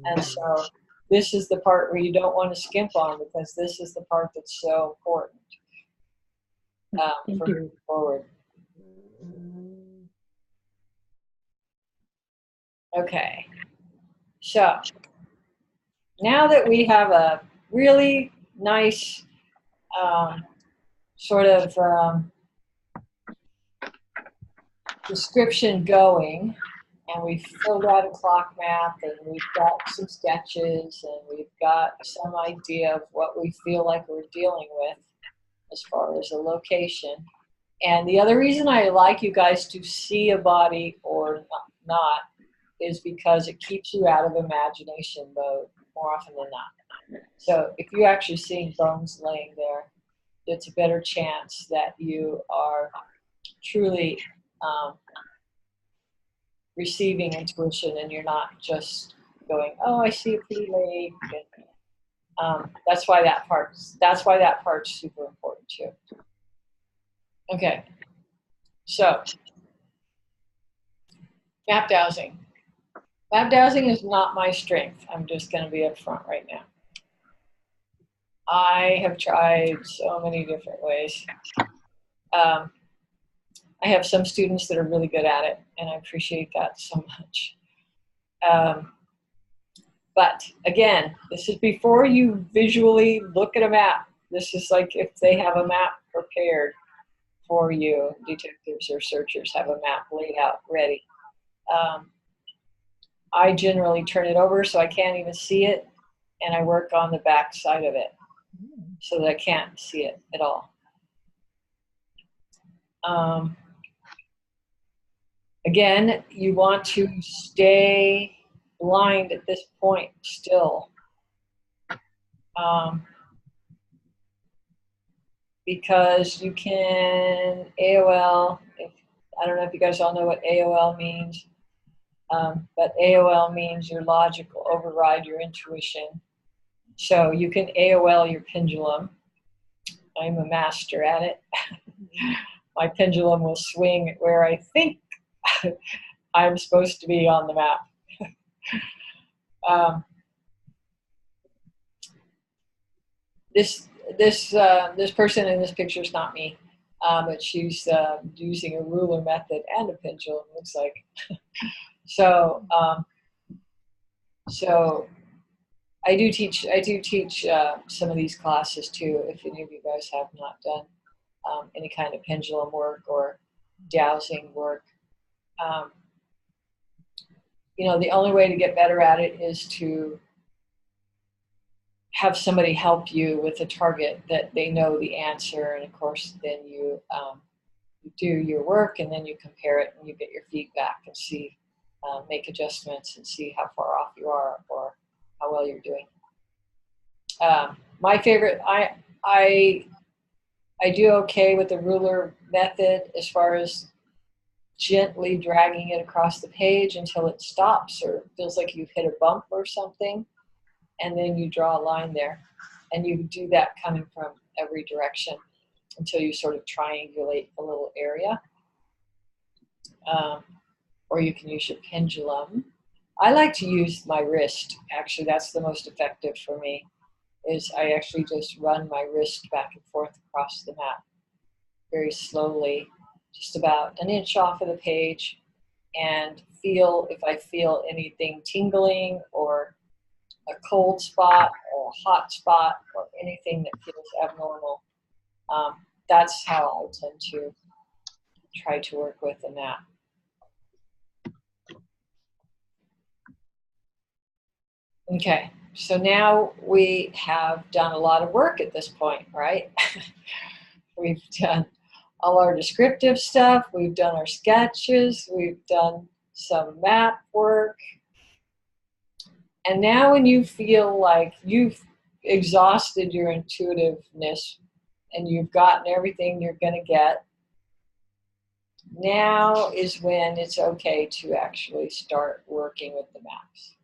Speaker 1: And so this is the part where you don't want to skimp on, because this is the part that's so important for moving forward. Okay, so now that we have a really nice sort of description going, and we've filled out a clock map, and we've got some sketches, and we've got some idea of what we feel like we're dealing with as far as a location. And the other reason I like you guys to see a body or not is because it keeps you out of imagination mode more often than not. So if you're actually seeing bones laying there, it's a better chance that you are truly receiving intuition, and you're not just going, oh, I see a pretty leg. That's why that part's super important too. Okay, so map dowsing. Map dowsing is not my strength. I'm just going to be upfront right now. I have tried so many different ways. I have some students that are really good at it, and I appreciate that so much. But again, this is before you visually look at a map. This is like if they have a map prepared for you, detectives or searchers have a map laid out, ready. I generally turn it over so I can't even see it, and I work on the back side of it so that I can't see it at all. Again, you want to stay blind at this point still. Because you can AOL, I don't know if you guys all know what AOL means, but AOL means your logic will override your intuition. So you can AOL your pendulum. I'm a master at it. My pendulum will swing where I think I'm supposed to be on the map. This person in this picture is not me, but she's using a ruler method and a pendulum, looks like. So I do teach some of these classes too, if any of you guys have not done any kind of pendulum work or dowsing work. You know, the only way to get better at it is to have somebody help you with a target that they know the answer, and of course then you do your work, and then you compare it and you get your feedback and see, make adjustments and see how far off you are or how well you're doing. My favorite, I do okay with the ruler method as far as gently dragging it across the page until it stops or feels like you've hit a bump or something, and then you draw a line there. And you do that coming from every direction until you sort of triangulate a little area. Or you can use your pendulum. I like to use my wrist. Actually, that's the most effective for me, is I actually just run my wrist back and forth across the map very slowly, just about an inch off of the page, and feel if I feel anything tingling or a cold spot or a hot spot or anything that feels abnormal. That's how I tend to try to work with the map. Okay, so now we have done a lot of work at this point, right? We've done all our descriptive stuff, we've done our sketches, we've done some map work. And now when you feel like you've exhausted your intuitiveness and you've gotten everything you're going to get, now is when it's okay to actually start working with the maps.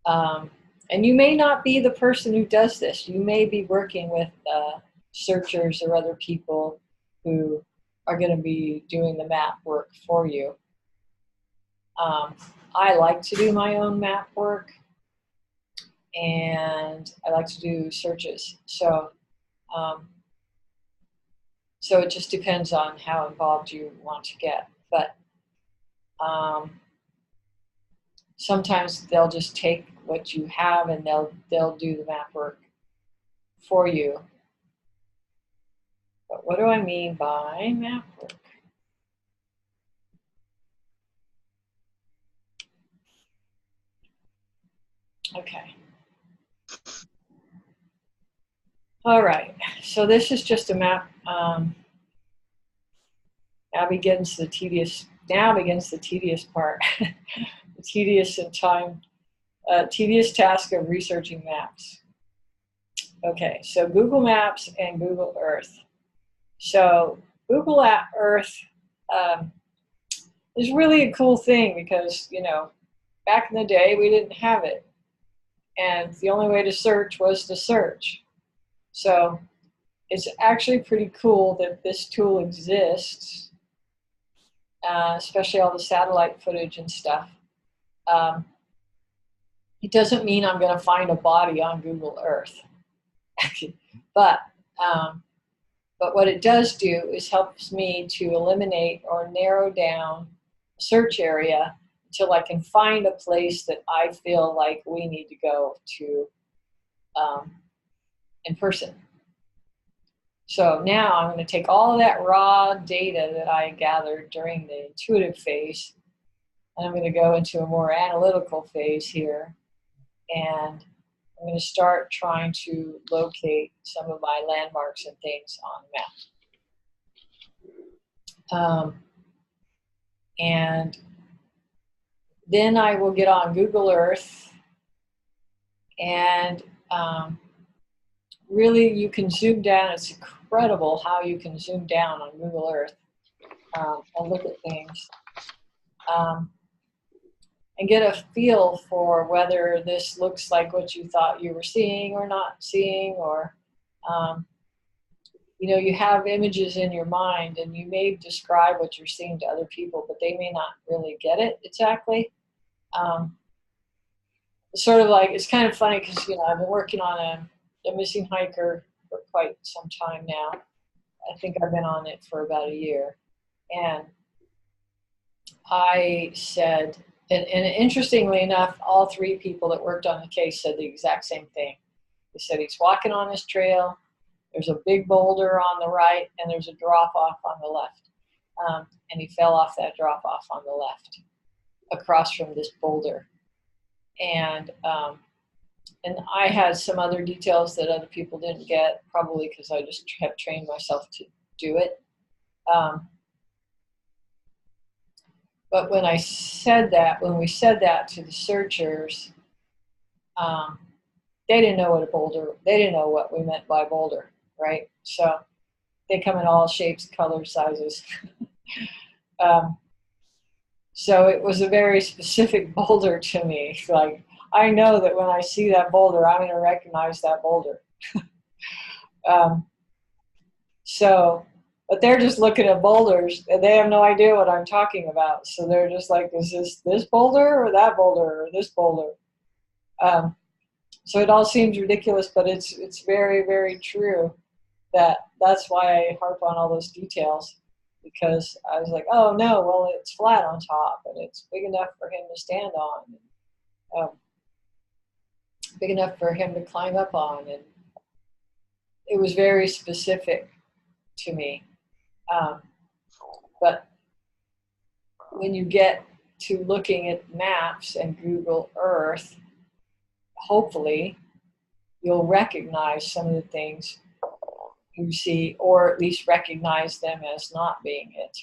Speaker 1: And you may not be the person who does this. You may be working with searchers or other people who are going to be doing the map work for you. I like to do my own map work, and I like to do searches. So it just depends on how involved you want to get. But sometimes they'll just take what you have and they'll do the map work for you. But what do I mean by map work? Okay. All right, so this is just a map. Now begins the tedious part, the tedious task of researching maps. Okay, so Google Maps and Google Earth. So Google Earth is really a cool thing because, you know, back in the day we didn't have it, and the only way to search was to search. So it's actually pretty cool that this tool exists, especially all the satellite footage and stuff. It doesn't mean I'm going to find a body on Google Earth, but what it does do is helps me to eliminate or narrow down a search area until I can find a place that I feel like we need to go to in person. So now I'm going to take all that raw data that I gathered during the intuitive phase, and I'm going to go into a more analytical phase here, and I'm going to start trying to locate some of my landmarks and things on the map. And then I will get on Google Earth, and really you can zoom down. It's incredible how you can zoom down on Google Earth and look at things. And get a feel for whether this looks like what you thought you were seeing or not seeing, or you know, you have images in your mind and you may describe what you're seeing to other people, but they may not really get it exactly. It's sort of like, it's kind of funny because, you know, I've been working on a missing hiker for quite some time now. I think I've been on it for about a year, and I said, and interestingly enough, all three people that worked on the case said the exact same thing. They said he's walking on this trail, there's a big boulder on the right, and there's a drop-off on the left. And he fell off that drop-off on the left, across from this boulder. And I had some other details that other people didn't get, probably because I just have trained myself to do it. But when we said that to the searchers, they didn't know they didn't know what we meant by boulder, right? So they come in all shapes, colors, sizes. So it was a very specific boulder to me. Like, I know that when I see that boulder, I'm going to recognize that boulder. But they're just looking at boulders and they have no idea what I'm talking about. So they're just like, is this boulder or that boulder or this boulder? So it all seems ridiculous, but it's very, very true. That's why I harp on all those details, because I was like, oh no, well, it's flat on top and it's big enough for him to stand on, big enough for him to climb up on. And it was very specific to me. But when you get to looking at maps and Google Earth, hopefully you'll recognize some of the things you see, or at least recognize them as not being it.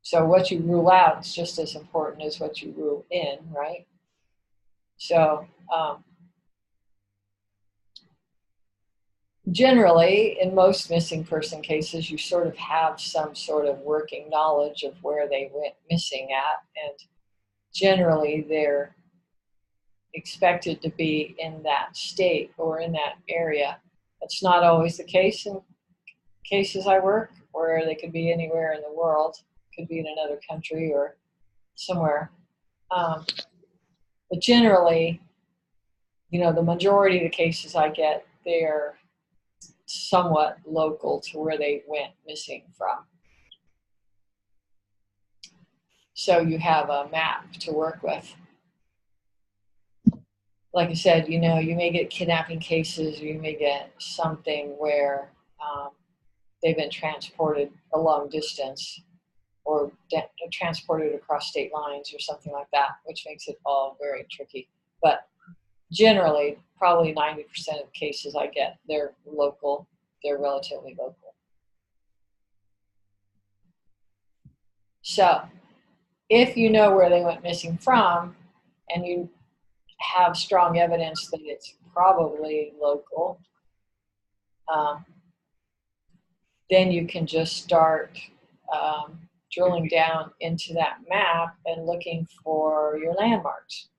Speaker 1: So what you rule out is just as important as what you rule in, right? So generally, in most missing person cases, you sort of have some sort of working knowledge of where they went missing at, and generally they're expected to be in that state or in that area. That's not always the case in cases I work, where they could be anywhere in the world, could be in another country or somewhere. But generally, the majority of the cases I get, they're somewhat local to where they went missing from. So you have a map to work with. Like I said, you may get kidnapping cases, or you may get something where they've been transported a long distance or transported across state lines or something like that, which makes it all very tricky. But generally, probably 90% of the cases I get, they're local, they're relatively local. So if you know where they went missing from and you have strong evidence that it's probably local, then you can just start drilling down into that map and looking for your landmarks.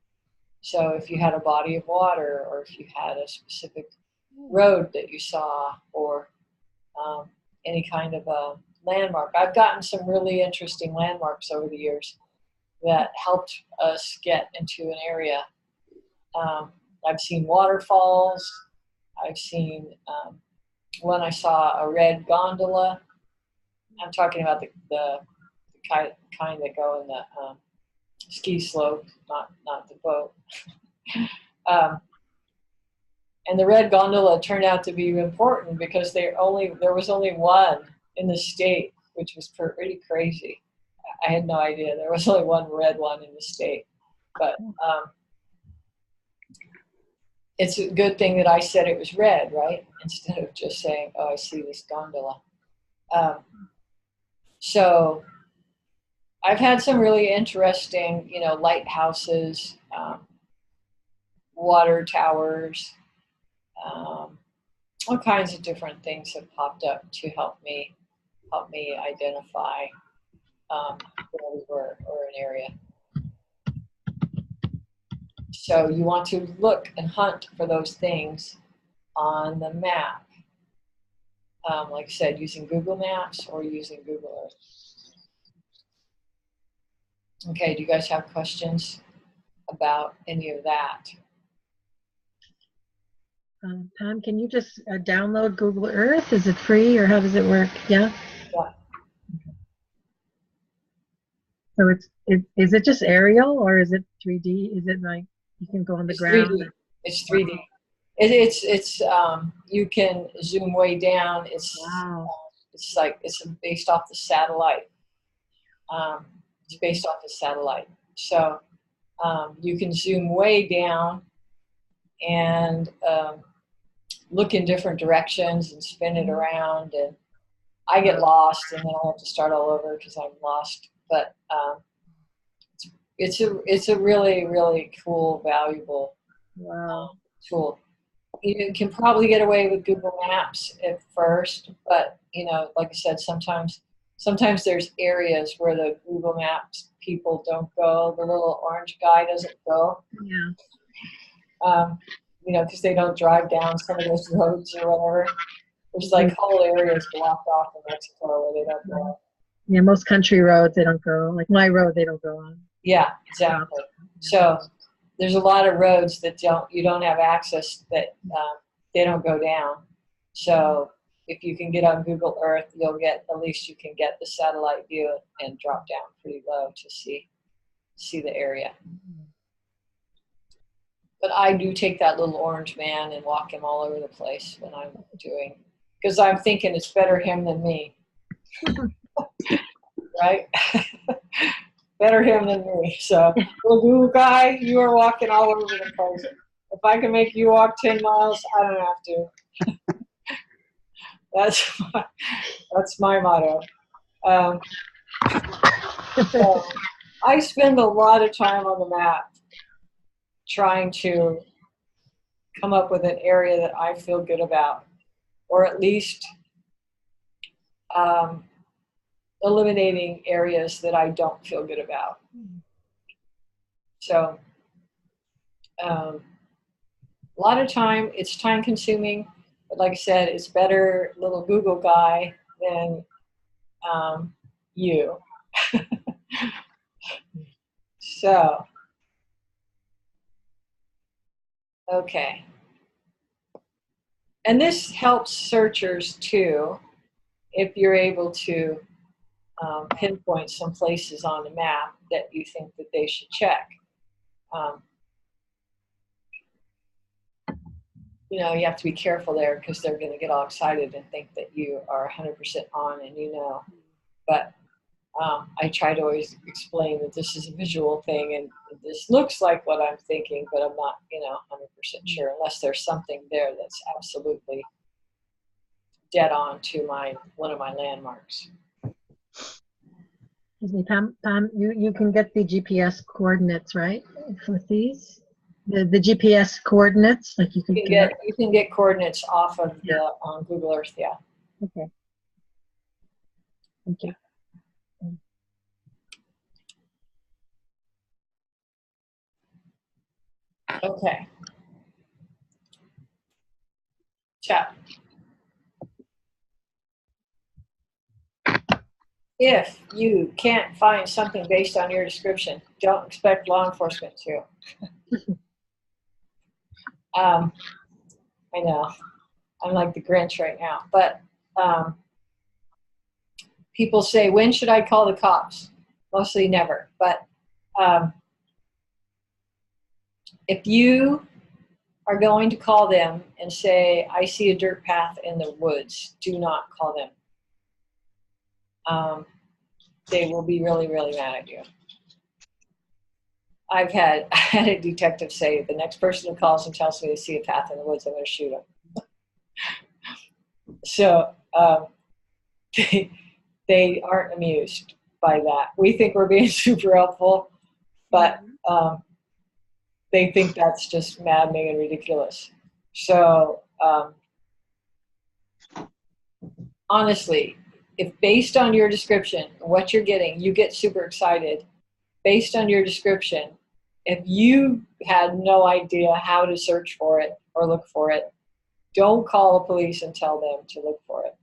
Speaker 1: So if you had a body of water, or if you had a specific road that you saw, or any kind of a landmark. I've gotten some really interesting landmarks over the years that helped us get into an area. I've seen waterfalls. I've seen when I saw a red gondola. I'm talking about the kind that go in the ski slope, not the boat. And the red gondola turned out to be important because there was only one in the state, which was pretty crazy. I had no idea there was only one red one in the state. But it's a good thing that I said it was red, right? Instead of just saying, oh, I see this gondola. So I've had some really interesting, lighthouses, water towers, all kinds of different things have popped up to help me identify where we were or an area. So you want to look and hunt for those things on the map. Like I said, using Google Maps or using Google Earth. Okay, do you guys have questions about any of that?
Speaker 2: Pam, can you just download Google Earth? Is it free, or how does it work? Yeah?
Speaker 1: Yeah.
Speaker 2: So is it just aerial, or is it 3D? Is it like you can go on the ground?
Speaker 1: 3D. It's 3D. It's you can zoom way down.
Speaker 2: Wow.
Speaker 1: It's based off the satellite. It's based off the satellite. So you can zoom way down and look in different directions and spin it around. And I get lost, and then I have to start all over because I'm lost. But it's a really, really cool, valuable tool. You can probably get away with Google Maps at first, but like I said, sometimes there's areas where the Google Maps people don't go. The little orange guy doesn't go.
Speaker 2: Yeah.
Speaker 1: Because they don't drive down some of those roads or whatever. There's like whole areas blocked off in Mexico where they don't go.
Speaker 2: Yeah, most country roads they don't go. Like my road, they don't go on.
Speaker 1: Yeah, exactly. So there's a lot of roads that you don't have access, that they don't go down. So if you can get on Google Earth, at least you can get the satellite view and drop down pretty low to see the area. But I do take that little orange man and walk him all over the place when I'm doing, because I'm thinking it's better him than me. Right? Better him than me. So, little Google guy, you are walking all over the place. If I can make you walk 10 miles, I don't have to. That's my motto. So I spend a lot of time on the map trying to come up with an area that I feel good about, or at least eliminating areas that I don't feel good about. So A lot of time, it's time consuming, but like I said, it's better little Google guy than you. So, okay. And this helps searchers too, if you're able to pinpoint some places on the map that you think that they should check. You know, you have to be careful there because they're going to get all excited and think that you are 100% on and you know. But I try to always explain that this is a visual thing and this looks like what I'm thinking, but I'm not, you know, 100% sure unless there's something there that's absolutely dead on to one of my landmarks.
Speaker 2: Excuse me, Pam, you can get the GPS coordinates, right, with these? The GPS coordinates, like you
Speaker 1: can get coordinates off of the on Google Earth, yeah.
Speaker 2: Okay. Thank you.
Speaker 1: Okay. Chat. If you can't find something based on your description, don't expect law enforcement to. I know, I'm like the Grinch right now, but people say, when should I call the cops? Mostly never, but if you are going to call them and say, I see a dirt path in the woods, do not call them. They will be really, really mad at you. I had a detective say, the next person who calls and tells me they see a path in the woods, I'm going to shoot him. So they aren't amused by that. We think we're being super helpful, but they think that's just maddening and ridiculous. So honestly, if based on your description, what you're getting, you get super excited, based on your description, if you had no idea how to search for it or look for it, don't call the police and tell them to look for it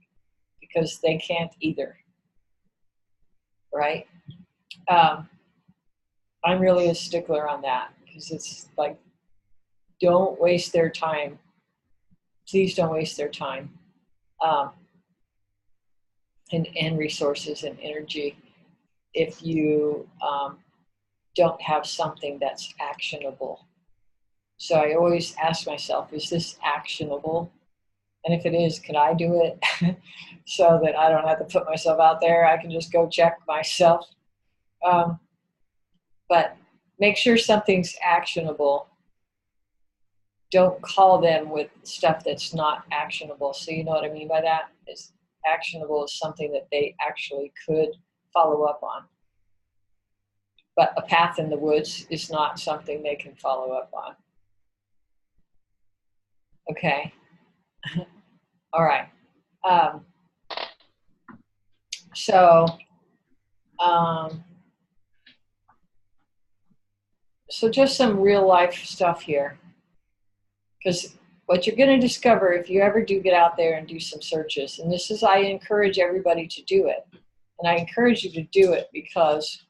Speaker 1: because they can't either, right? I'm really a stickler on that because it's like, don't waste their time. Please don't waste their time and resources and energy if you don't have something that's actionable. So I always ask myself, is this actionable? And if it is, can I do it? So that I don't have to put myself out there. I can just go check myself. But make sure something's actionable. Don't call them with stuff that's not actionable. So you know what I mean by that? Is actionable is something that they actually could follow up on. But a path in the woods is not something they can follow up on. Okay. All right. So just some real life stuff here. Because what you're going to discover if you ever do get out there and do some searches, and this is, I encourage everybody to do it. And I encourage you to do it because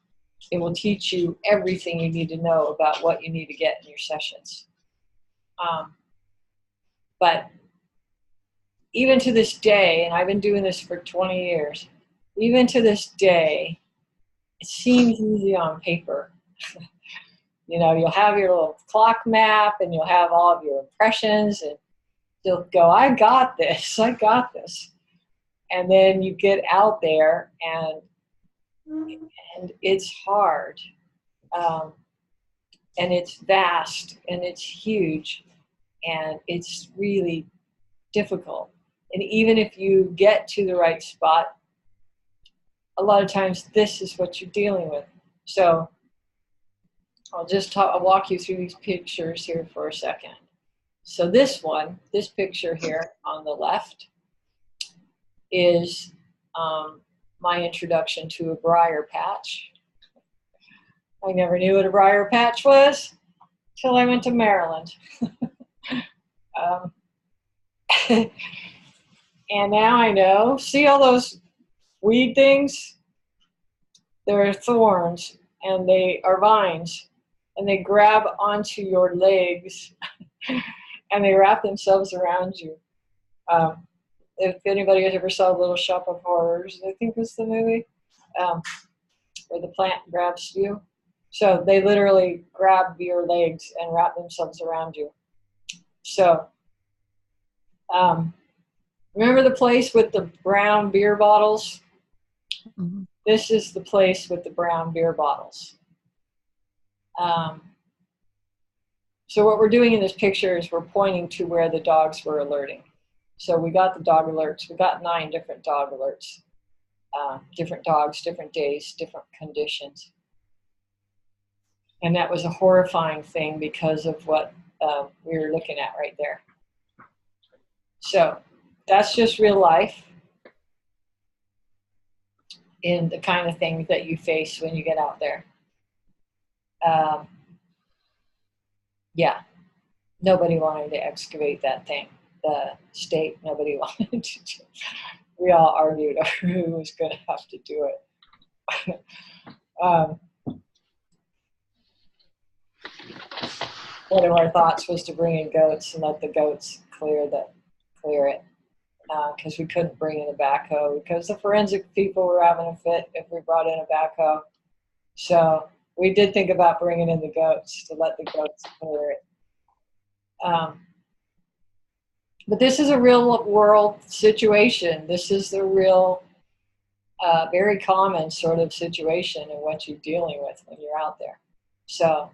Speaker 1: it will teach you everything you need to know about what you need to get in your sessions. But even to this day, and I've been doing this for 20 years, even to this day, it seems easy on paper. You know, you'll have your little clock map and you'll have all of your impressions and you'll go, I got this, I got this. And then you get out there and it's hard. And it's vast and it's huge and it's really difficult. And even if you get to the right spot, a lot of times this is what you're dealing with. So I'll walk you through these pictures here for a second. So this picture here on the left is my introduction to a briar patch. I never knew what a briar patch was till I went to Maryland. And now I know. See all those weed things? They're thorns, and they are vines, and they grab onto your legs, and they wrap themselves around you. If anybody has ever saw Little Shop of Horrors, I think was the movie, where the plant grabs you. So they literally grab your legs and wrap themselves around you. So remember the place with the brown beer bottles?
Speaker 3: Mhm.
Speaker 1: This is the place with the brown beer bottles. So what we're doing in this picture is we're pointing to where the dogs were alerting. So we got the dog alerts. We got 9 different dog alerts. Different dogs, different days, different conditions. And that was a horrifying thing because of what we were looking at right there. So that's just real life in the kind of things that you face when you get out there. Yeah, nobody wanted to excavate that thing. The state, nobody wanted to do. We all argued over who was going to have to do it. One of our thoughts was to bring in goats and let the goats clear it, because we couldn't bring in a backhoe because the forensic people were having a fit if we brought in a backhoe. So we did think about bringing in the goats to let the goats clear it. But this is a real world situation. This is the real, very common sort of situation and what you're dealing with when you're out there. So,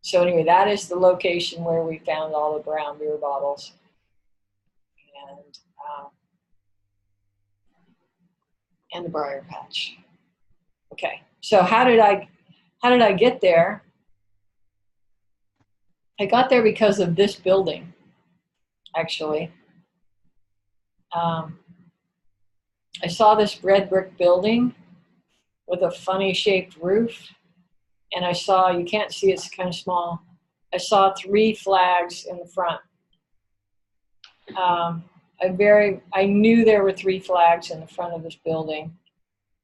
Speaker 1: so anyway, that is the location where we found all the brown beer bottles. And the briar patch. Okay, so how did I get there? I got there because of this building, actually. I saw this red brick building with a funny shaped roof, and I saw, you can't see, it's kind of small, I saw 3 flags in the front. I knew there were 3 flags in the front of this building.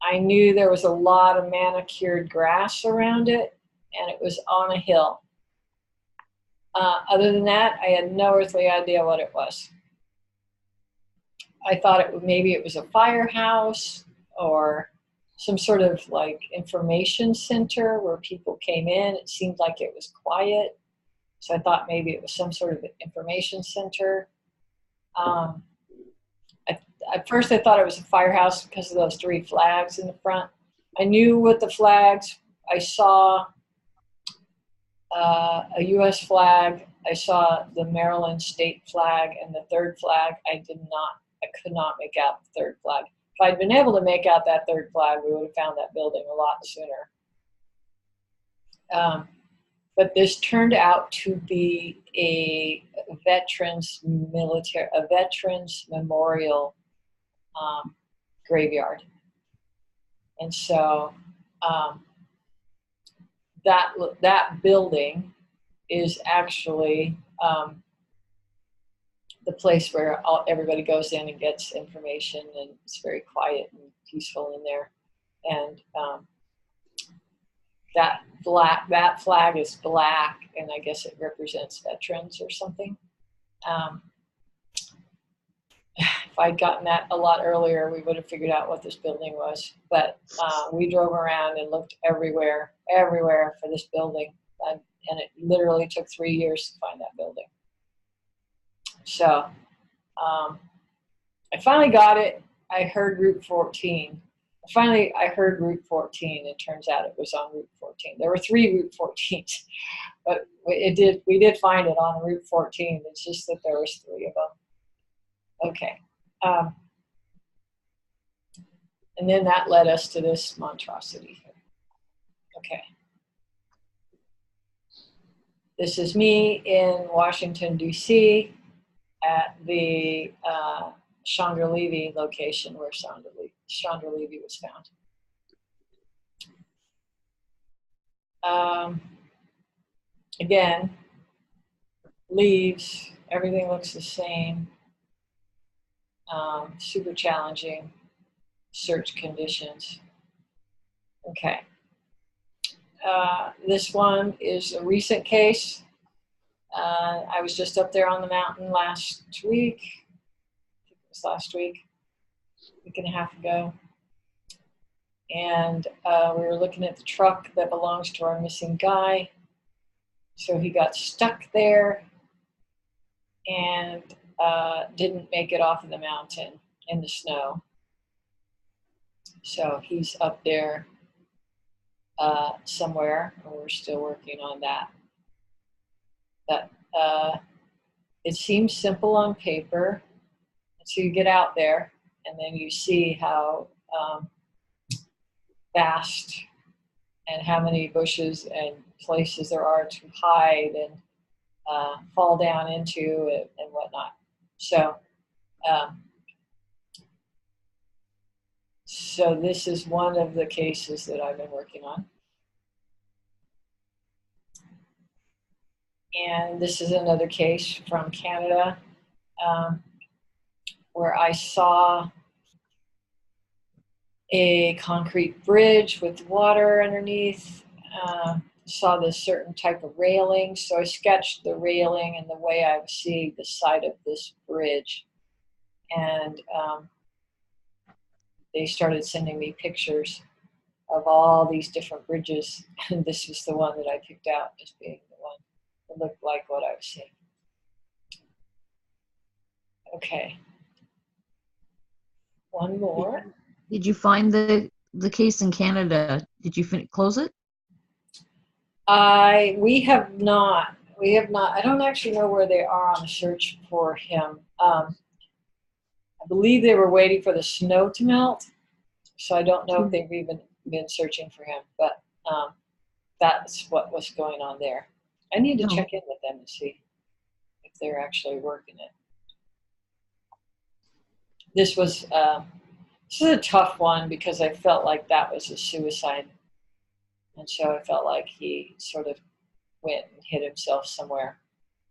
Speaker 1: I knew there was a lot of manicured grass around it, and it was on a hill. Other than that, I had no earthly idea what it was. I thought maybe it was a firehouse or some sort of like information center where people came in. It seemed like it was quiet. So I thought maybe it was some sort of information center. At first I thought it was a firehouse because of those 3 flags in the front. I knew what the flags, I saw a U.S. flag, I saw the Maryland state flag, and the 3rd flag, I could not make out the 3rd flag. If I'd been able to make out that 3rd flag, we would have found that building a lot sooner. But this turned out to be a veterans memorial graveyard. And so that building is actually the place where everybody goes in and gets information, and it's very quiet and peaceful in there. And that flag is black, and I guess it represents veterans or something. If I'd gotten that a lot earlier, we would have figured out what this building was. But we drove around and looked everywhere for this building. And it literally took 3 years to find that building. So I finally got it. I heard Route 14. I heard Route 14. It turns out it was on Route 14. There were 3 Route 14s, but we did find it on Route 14. It's just that there was 3 of them. Okay. And then that led us to this monstrosity here. Okay. This is me in Washington, D.C. at the Chandra Levy location where Chandra Levy was found. again, leaves, everything looks the same. Super challenging search conditions. Okay. This one is a recent case. I was just up there on the mountain last week. I think it was last week, week and a half ago. And we were looking at the truck that belongs to our missing guy. So he got stuck there and didn't make it off of the mountain in the snow. So he's up there somewhere, and we're still working on that. But it seems simple on paper. So you get out there, and then you see how vast and how many bushes and places there are to hide and fall down into it and whatnot. So, so this is one of the cases that I've been working on. And this is another case from Canada where I saw a concrete bridge with water underneath. Saw this certain type of railing, so I sketched the railing and the way I would see the side of this bridge. And they started sending me pictures of all these different bridges, and this was the one that I picked out as being the one that looked like what I was seeing. Okay. One more.
Speaker 3: Did you find the case in Canada? Did you close it?
Speaker 1: We have not. We have not. I don't actually know where they are on the search for him. I believe they were waiting for the snow to melt, so I don't know if they've even been searching for him, but that's what was going on there. I need to check in with them and see if they're actually working it. This was a tough one because I felt like that was a suicide. And so I felt like he sort of went and hid himself somewhere.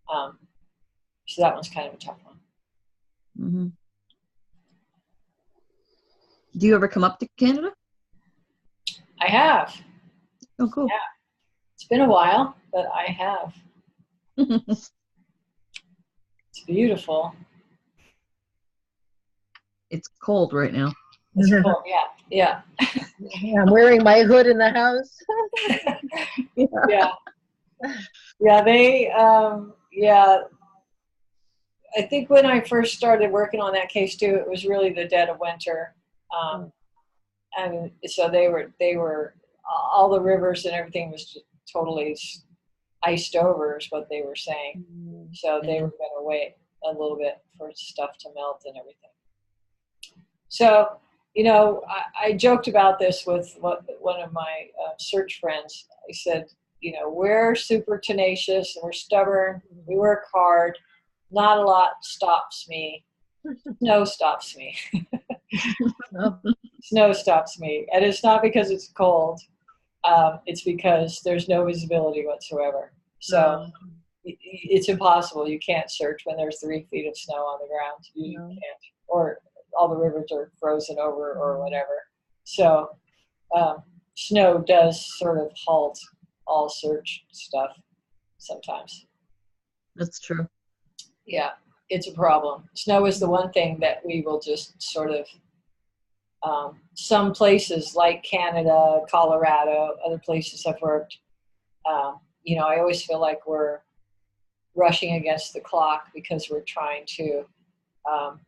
Speaker 1: So that one's kind of a tough one.
Speaker 3: Mm-hmm. Do you ever come up to Canada?
Speaker 1: I have.
Speaker 3: Oh, cool.
Speaker 1: Yeah. It's been a while, but I have. It's beautiful.
Speaker 3: It's cold right now.
Speaker 1: It's cool. Yeah.
Speaker 2: Yeah, I'm wearing my hood in the house.
Speaker 1: Yeah, they, I think when I first started working on that case too, it was really the dead of winter. And so they were, all the rivers and everything was just totally iced over is what they were saying. So they were going to wait a little bit for stuff to melt and everything. So, you know, I joked about this with one of my search friends. I said, you know, we're super tenacious and we're stubborn. We work hard. Not a lot stops me. Snow stops me. Snow stops me. And it's not because it's cold. It's because there's no visibility whatsoever. So it's impossible. You can't search when there's 3 feet of snow on the ground. You can't. Or all the rivers are frozen over or whatever. So snow does sort of halt all search stuff sometimes.
Speaker 3: That's true.
Speaker 1: Yeah, it's a problem. Snow is the one thing that we will just sort of, some places like Canada, Colorado, other places I've worked, you know, I always feel like we're rushing against the clock because we're trying to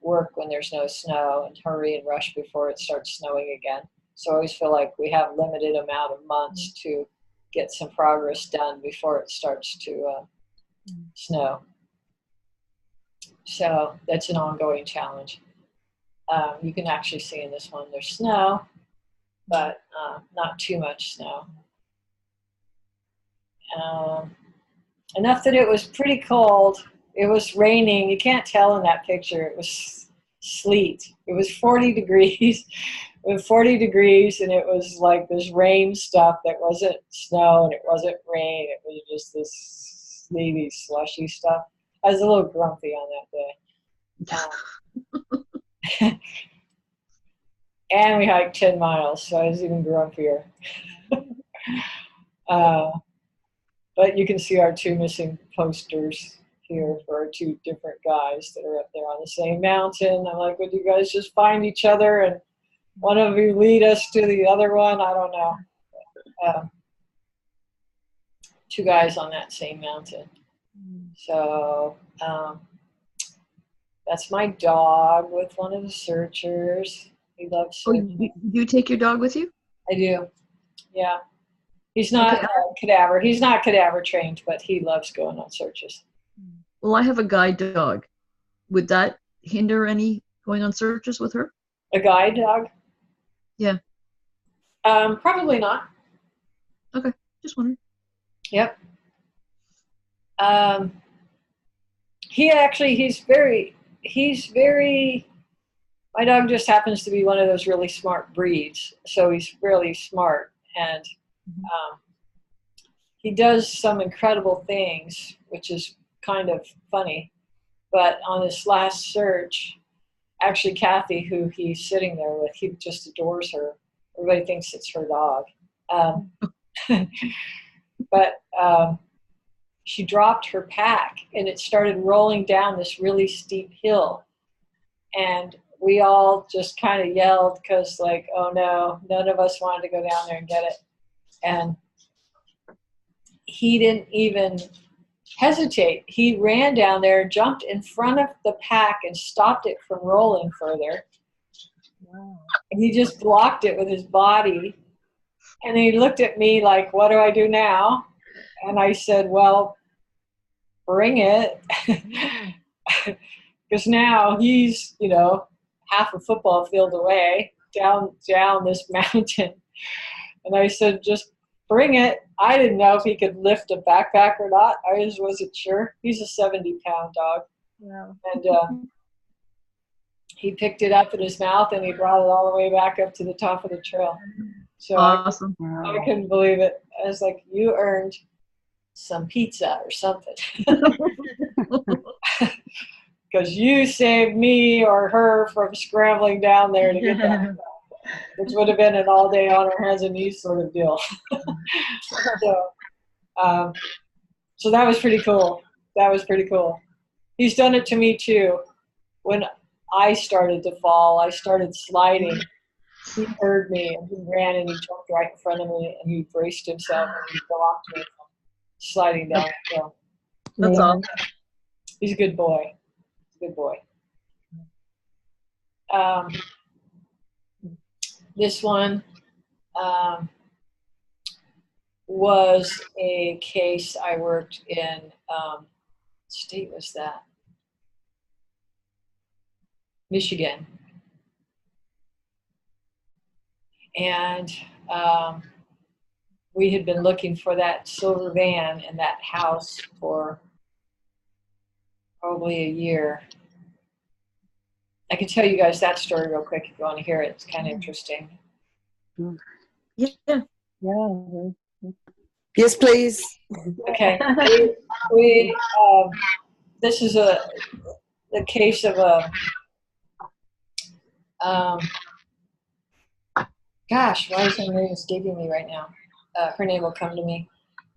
Speaker 1: work when there's no snow and hurry and rush before it starts snowing again. So I always feel like we have limited amount of months to get some progress done before it starts to snow. So that's an ongoing challenge. You can actually see in this one there's snow, but not too much snow. Enough that it was pretty cold. It was raining. You can't tell in that picture. It was sleet. It was 40 degrees with 40 degrees, and it was like this rain stuff that wasn't snow and it wasn't rain. It was just this sleety, slushy stuff. I was a little grumpy on that day. And we hiked 10 miles, so I was even grumpier. But you can see our 2 missing posters here for our 2 different guys that are up there on the same mountain. I'm like, would you guys just find each other and one of you lead us to the other one? I don't know. 2 guys on that same mountain. So that's my dog with one of the searchers. He loves searching.
Speaker 3: Oh, you take your dog with you?
Speaker 1: I do. Yeah. He's not cadaver. He's not cadaver trained, but he loves going on searches.
Speaker 3: Well, I have a guide dog. Would that hinder any going on searches with her?
Speaker 1: A guide dog?
Speaker 3: Yeah.
Speaker 1: Probably not.
Speaker 3: Okay, just wondering.
Speaker 1: Yep. He's very, my dog just happens to be one of those really smart breeds. So he's really smart, and he does some incredible things, which is kind of funny. But on this last search, actually Kathy, who he's sitting there with, he just adores her. Everybody thinks it's her dog. But she dropped her pack, and it started rolling down this really steep hill. And we all just kind of yelled because, like, oh no, none of us wanted to go down there and get it. And he didn't even hesitate. He ran down there, jumped in front of the pack, and stopped it from rolling further.
Speaker 2: Wow.
Speaker 1: And he just blocked it with his body. And he looked at me like, what do I do now? And I said, well, bring it. Because now he's, half a football field away down this mountain. And I said, just bring it. I didn't know if he could lift a backpack or not. I just wasn't sure. He's a 70-pound dog.
Speaker 2: Wow.
Speaker 1: And he picked it up in his mouth, and he brought it all the way back up to the top of the trail. So
Speaker 3: Awesome.
Speaker 1: I couldn't believe it. I was like, you earned some pizza or something. Because you saved me or her from scrambling down there to get that, which would have been an all day on our hands and knees sort of deal. So that was pretty cool. That was pretty cool. He's done it to me too. When I started to fall, I started sliding. He heard me, and he ran, and he jumped right in front of me, and he braced himself, and he blocked me from sliding down the hill.
Speaker 3: That's awesome.
Speaker 1: He's a good boy. Good boy. This one was a case I worked in. What state was that? Michigan. And we had been looking for that silver van in that house for probably a year. I can tell you guys that story real quick if you want to hear it. It's kind of interesting.
Speaker 3: Yeah.
Speaker 2: Yeah.
Speaker 5: Yes, please.
Speaker 1: Okay. This is the case of a gosh, why is her name escaping me right now? Her name will come to me.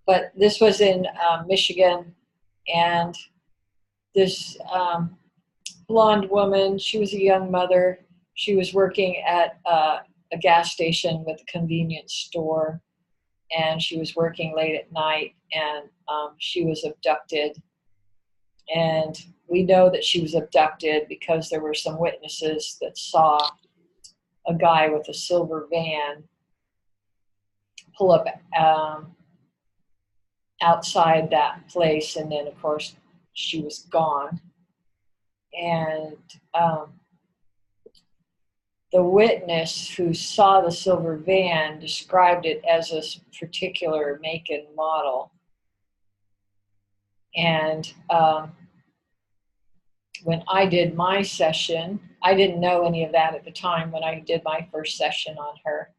Speaker 1: But this was in Michigan, and this blonde woman, she was a young mother. She was working at a gas station with a convenience store, and she was working late at night, and she was abducted. And we know that she was abducted because there were some witnesses that saw a guy with a silver van pull up outside that place, and then of course she was gone. And the witness who saw the silver van described it as a particular make and model. And when I did my session, I didn't know any of that at the time when I did my first session on her.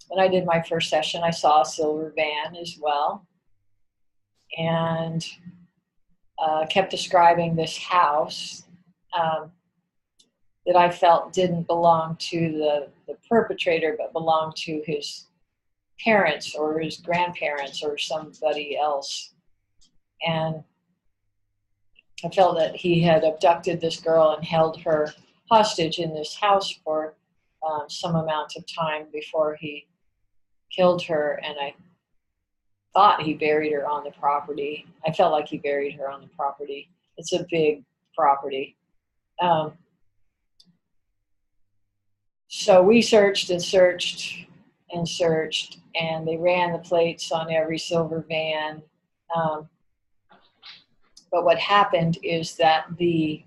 Speaker 1: When I did my first session, I saw a silver van as well, and kept describing this house that I felt didn't belong to the perpetrator, but belonged to his parents or his grandparents or somebody else. And I felt that he had abducted this girl and held her hostage in this house for some amount of time before he killed her. And I thought he buried her on the property. I felt like he buried her on the property. It's a big property. So we searched and searched and searched, and they ran the plates on every silver van. But what happened is that the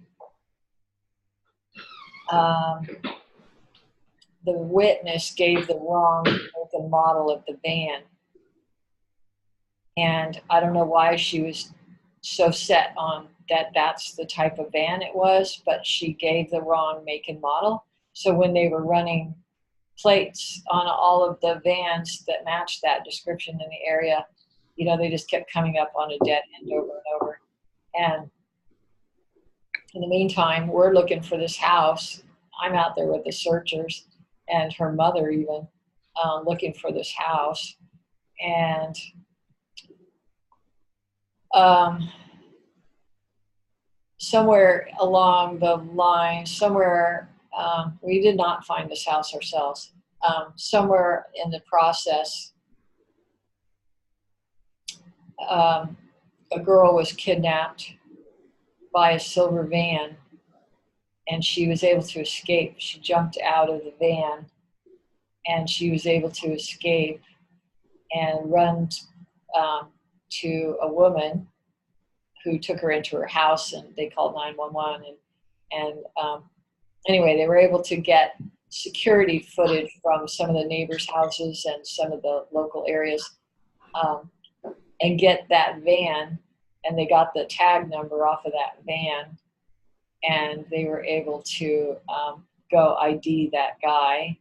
Speaker 1: witness gave the wrong make and model of the van. And I don't know why she was so set on that that's the type of van it was, but she gave the wrong make and model. So when they were running plates on all of the vans that matched that description in the area, you know, they just kept coming up on a dead end over and over. And in the meantime, we're looking for this house. I'm out there with the searchers and her mother even looking for this house. And somewhere along the line, we did not find this house ourselves. Somewhere in the process, a girl was kidnapped by a silver van, and she was able to escape. She jumped out of the van, and she was able to escape and run to a woman who took her into her house, and they called 911. Anyway, they were able to get security footage from some of the neighbors' houses and some of the local areas, and get that van, and they got the tag number off of that van, and they were able to go ID that guy,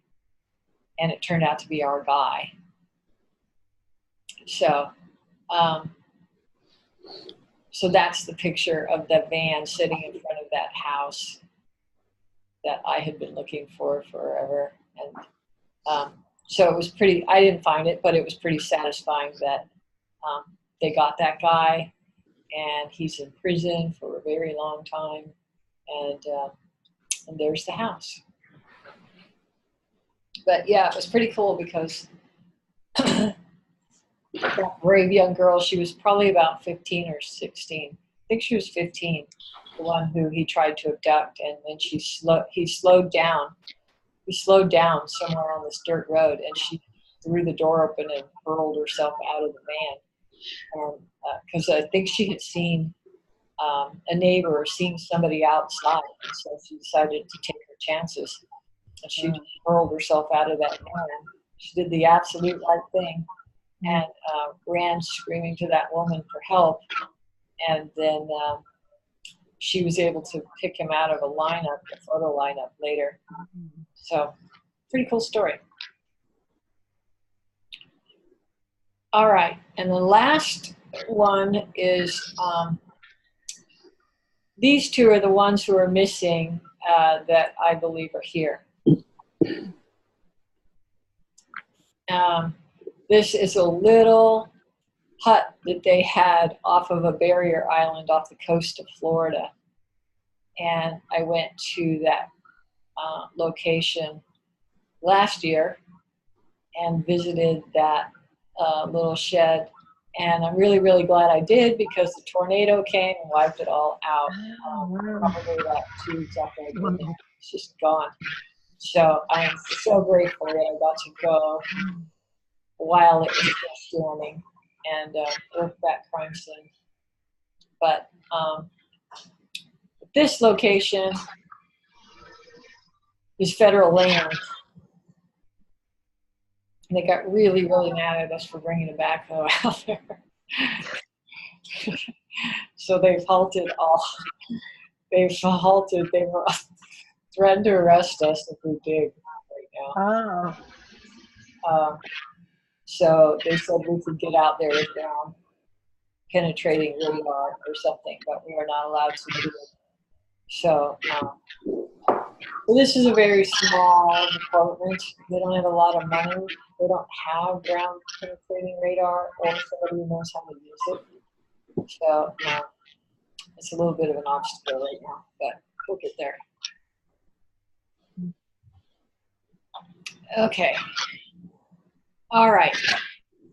Speaker 1: and it turned out to be our guy. So so that's the picture of the van sitting in front of that house that I had been looking for forever. And so it was pretty, I didn't find it, but it was pretty satisfying that they got that guy, and he's in prison for a very long time. And there's the house. But yeah, it was pretty cool because that brave young girl, she was probably about 15 or 16. I think she was 15, the one who he tried to abduct, and then he slowed down. He slowed down somewhere on this dirt road, and she threw the door open and hurled herself out of the van. Because I think she had seen a neighbor or seen somebody outside, and so she decided to take her chances. And she just hurled herself out of that van. She did the absolute right thing, and ran screaming to that woman for help. And then she was able to pick him out of a lineup, a photo lineup later. So, pretty cool story. All right, and the last one is, these two are the ones who are missing that I believe are here. This is a little hut that they had off of a barrier island off the coast of Florida. And I went to that location last year and visited that little shed. And I'm really, really glad I did, because the tornado came and wiped it all out. Probably about 2 weeks after I did it. It's just gone. So I'm so grateful that I got to go while it was still storming and work that crime scene. But this location is federal land. And they got really, really mad at us for bringing a backhoe out there. So they've halted all they've halted. They were threatened to arrest us if we dig right now.
Speaker 2: Oh,
Speaker 1: So they said we could get out there with penetrating radar or something, but we are not allowed to do it. So this is a very small department. They don't have a lot of money. They don't have ground penetrating radar or somebody who knows how to use it. So it's a little bit of an obstacle right now, but we'll get there. Okay. All right.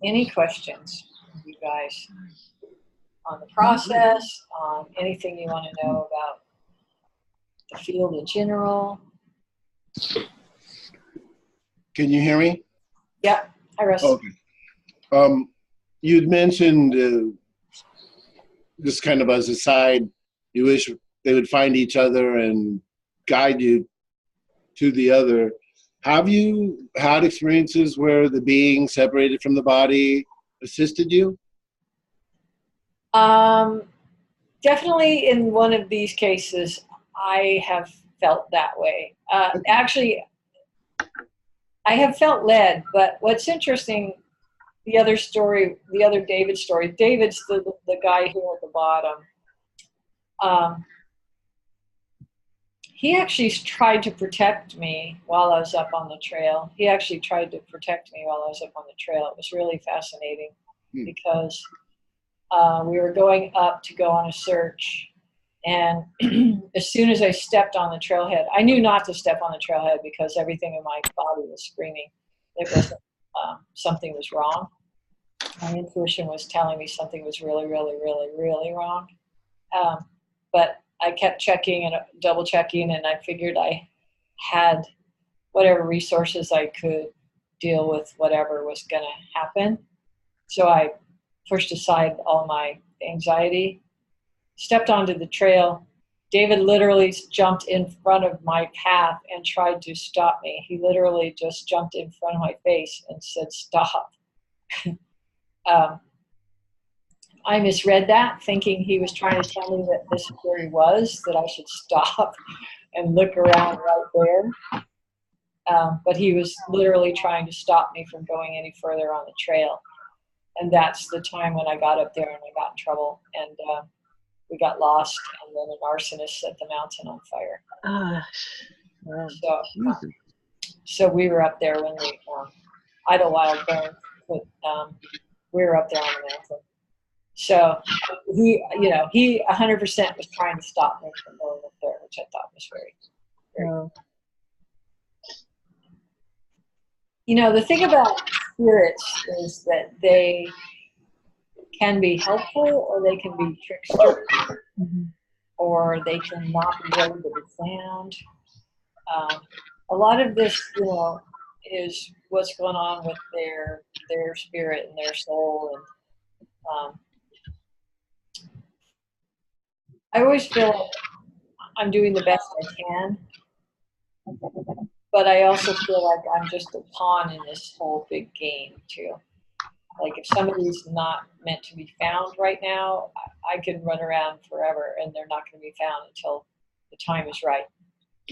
Speaker 1: Any questions, you guys, on the process, on anything you want to know about the field in general?
Speaker 6: Can you hear me?
Speaker 1: Yeah. Hi, Russ.
Speaker 6: Okay. You'd mentioned, just kind of as a side, you wish they would find each other and guide you to the other. Have you had experiences where the being separated from the body assisted you?
Speaker 1: Definitely in one of these cases, I have felt that way. Actually, I have felt led, but what's interesting, the other story, the other David story, David's the guy here at the bottom. He actually tried to protect me while I was up on the trail. He actually tried to protect me while I was up on the trail. It was really fascinating because we were going up to go on a search. And as soon as I stepped on the trailhead, I knew not to step on the trailhead because everything in my body was screaming. It wasn't, something was wrong. My intuition was telling me something was really, really, really, really wrong. But I kept checking and double checking, and I figured I had whatever resources I could deal with whatever was going to happen. So I pushed aside all my anxiety, stepped onto the trail. David literally jumped in front of my path and tried to stop me. He literally just jumped in front of my face and said, "Stop." I misread that, thinking he was trying to tell me that this is where he was, that I should stop and look around right there. But he was literally trying to stop me from going any further on the trail. And that's the time when I got up there and I got in trouble. And we got lost, and then an arsonist set the mountain on fire. So we were up there when the Idlewild burned, but we were up there on the mountain. So he 100% was trying to stop me from going up there, which I thought was very cool. The thing about spirits is that they can be helpful or they can be trickster, or they can not be ready to be found. A lot of this, is what's going on with their spirit and their soul. And I always feel like I'm doing the best I can, but I also feel like I'm just a pawn in this whole big game too. Like if somebody's not meant to be found right now, I can run around forever and they're not going to be found until the time is right,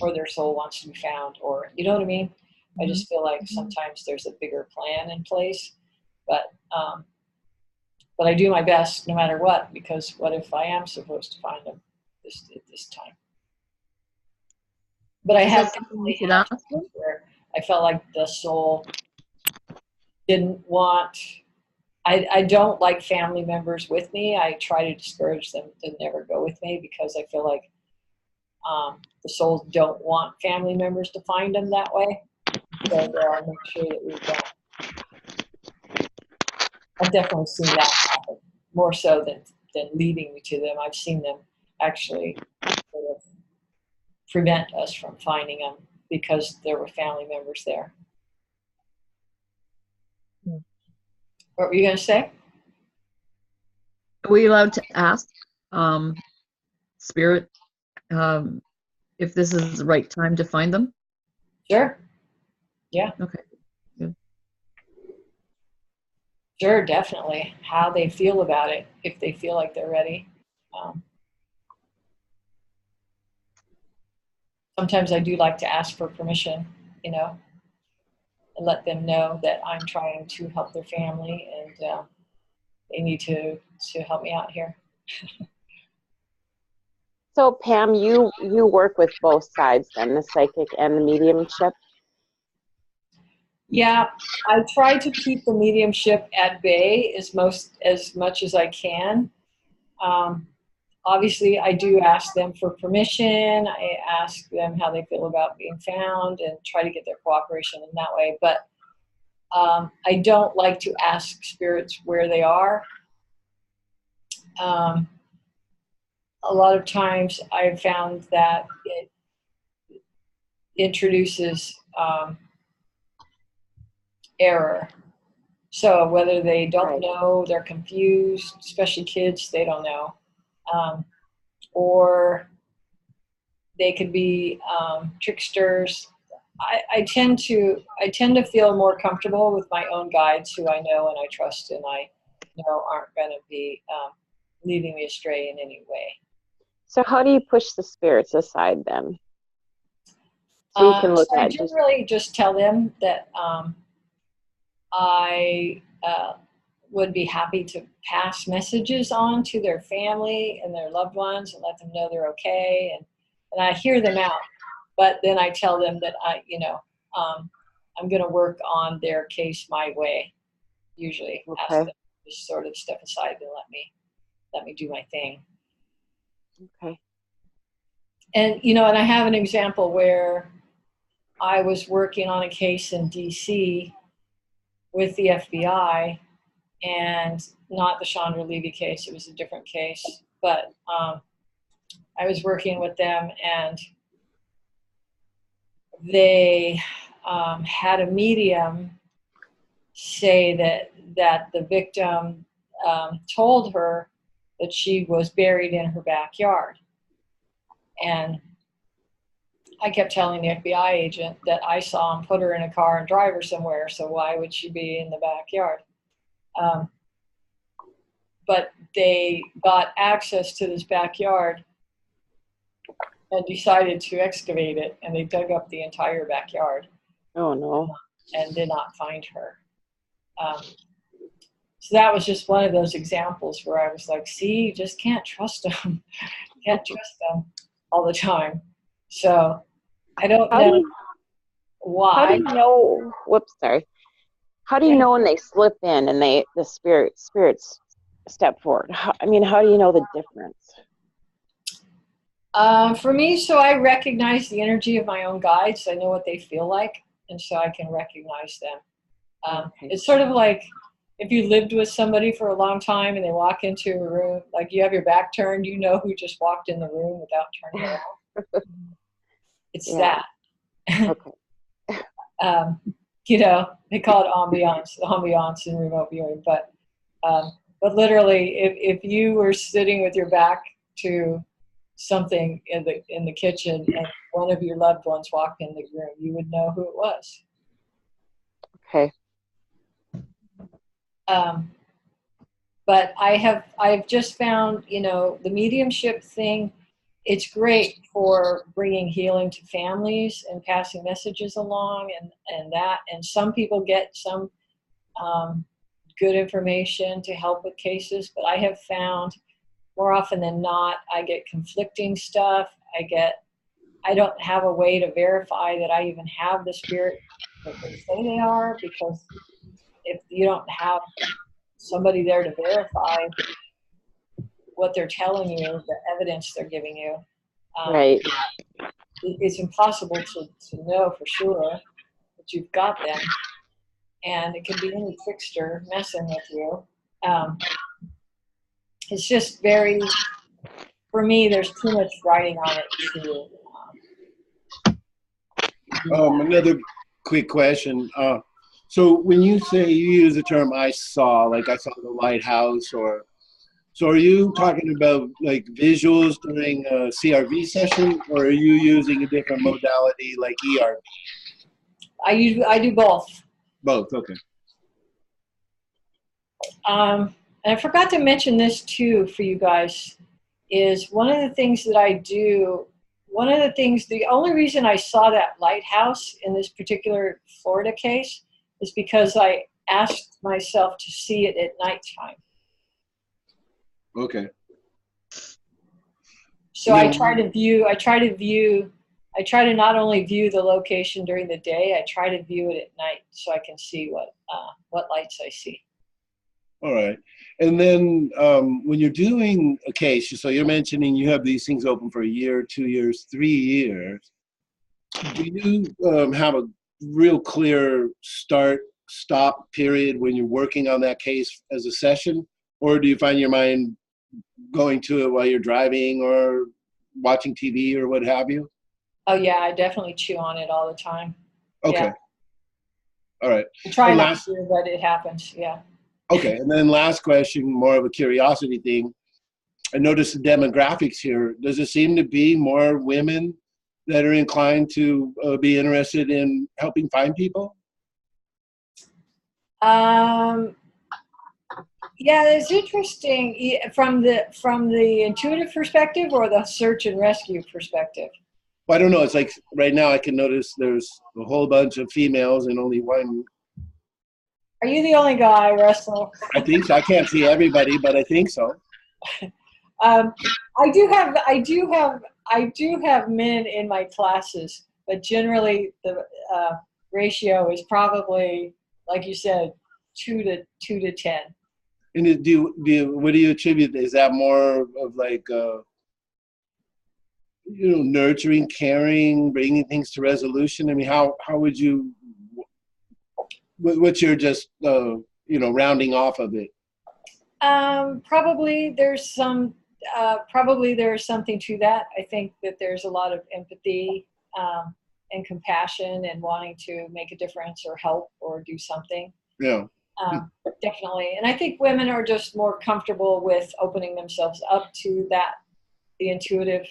Speaker 1: or their soul wants to be found, or you know what I mean? I just feel like sometimes there's a bigger plan in place, but I do my best no matter what, because what if I am supposed to find them at this time? But I have definitely had times where I felt like the soul didn't want. I don't like family members with me. I try to discourage them to never go with me because I feel like the souls don't want family members to find them that way. So I'll make sure that we don't. I've definitely seen that happen more so than leading me to them. I've seen them actually sort of prevent us from finding them because there were family members there. What were you going to say?
Speaker 3: Are we allowed to ask Spirit if this is the right time to find them?
Speaker 1: Sure. Yeah.
Speaker 3: Okay. Good.
Speaker 1: Sure, definitely. How they feel about it, if they feel like they're ready. sometimes I do like to ask for permission, you know, and let them know that I'm trying to help their family, and they need to help me out here.
Speaker 7: So Pam, you work with both sides then, the psychic and the mediumship?
Speaker 1: Yeah, I try to keep the mediumship at bay as much as I can. Obviously, I do ask them for permission. I ask them how they feel about being found and try to get their cooperation in that way. But I don't like to ask spirits where they are. A lot of times I've found that it introduces error. So whether they don't know, they're confused, especially kids, they don't know. Or they could be tricksters. I tend to feel more comfortable with my own guides who I know and I trust and I know aren't going to be leading me astray in any way.
Speaker 7: So how do you push the spirits aside then? So you can look
Speaker 1: I
Speaker 7: at
Speaker 1: generally just tell them that I would be happy to pass messages on to their family and their loved ones and let them know they're okay, and I hear them out. But then I tell them that I'm going to work on their case my way. Usually, ask them to just sort of step aside and let me do my thing.
Speaker 7: Okay.
Speaker 1: And and I have an example where I was working on a case in D.C. with the FBI, and not the Chandra Levy case. It was a different case, but I was working with them, and they had a medium say that the victim told her that she was buried in her backyard. And I kept telling the FBI agent that I saw him put her in a car and drive her somewhere, so why would she be in the backyard? But they got access to this backyard and decided to excavate it, and they dug up the entire backyard.
Speaker 7: Oh no.
Speaker 1: And did not find her. So that was just one of those examples where I was like, see, you just can't trust them. Can't trust them all the time. So I don't know why.
Speaker 7: How do you know? Whoops, sorry. How do you know when they slip in and the spirits step forward? How do you know the difference?
Speaker 1: For me, so I recognize the energy of my own guides. I know what they feel like, and so I can recognize them. It's sort of like if you lived with somebody for a long time and they walk into a room, like you have your back turned, you know who just walked in the room without turning around. It's that.
Speaker 7: Okay.
Speaker 1: They call it ambiance in remote viewing, but literally, if you were sitting with your back to something in the kitchen and one of your loved ones walked in the room, you would know who it was.
Speaker 7: Okay.
Speaker 1: But I've just found, the mediumship thing, it's great for bringing healing to families and passing messages along and some people get some good information to help with cases, but I have found more often than not, I get conflicting stuff. I don't have a way to verify that I even have the spirit that they say they are, because if you don't have somebody there to verify what they're telling you, the evidence they're giving you,
Speaker 7: right,
Speaker 1: it's impossible to know for sure that you've got them. And it could be any trickster messing with you. It's just for me, there's too much writing on it to
Speaker 6: another quick question. So when you say you use the term I saw the lighthouse, so are you talking about like visuals during a CRV session, or are you using a different modality like ERV?
Speaker 1: I do both.
Speaker 6: Both, okay.
Speaker 1: And I forgot to mention this too for you guys, is one of the things that I do one of the things, the only reason I saw that lighthouse in this particular Florida case is because I asked myself to see it at nighttime.
Speaker 6: Okay.
Speaker 1: So I try to not only view the location during the day, I try to view it at night so I can see what lights I see.
Speaker 6: All right. And then when you're doing a case, so you're mentioning you have these things open for a year, 2 years, 3 years. Do you have a real clear start, stop period when you're working on that case as a session? Or do you find your mind going to it while you're driving or watching TV or what have you?
Speaker 1: Oh yeah, I definitely chew on it all the time.
Speaker 6: Okay.
Speaker 1: Yeah.
Speaker 6: All right.
Speaker 1: I try
Speaker 6: And
Speaker 1: not to, but it happens, yeah.
Speaker 6: Okay, and then last question, more of a curiosity thing. I noticed the demographics here. Does it seem to be more women that are inclined to be interested in helping find people?
Speaker 1: Yeah, it's interesting from the intuitive perspective or the search and rescue perspective.
Speaker 6: Well, I don't know. It's like right now I can notice there's a whole bunch of females and only one.
Speaker 1: Are you the only guy, Russell?
Speaker 6: I think so. I can't see everybody, but I think so.
Speaker 1: I do have men in my classes, but generally the ratio is probably, like you said, 2 to 10.
Speaker 6: And what do you attribute? Is that more of like, nurturing, caring, bringing things to resolution? I mean, how would you? What's your just rounding off of it?
Speaker 1: Probably there's something to that. I think that there's a lot of empathy and compassion and wanting to make a difference or help or do something.
Speaker 6: Yeah.
Speaker 1: Definitely. And I think women are just more comfortable with opening themselves up to the intuitive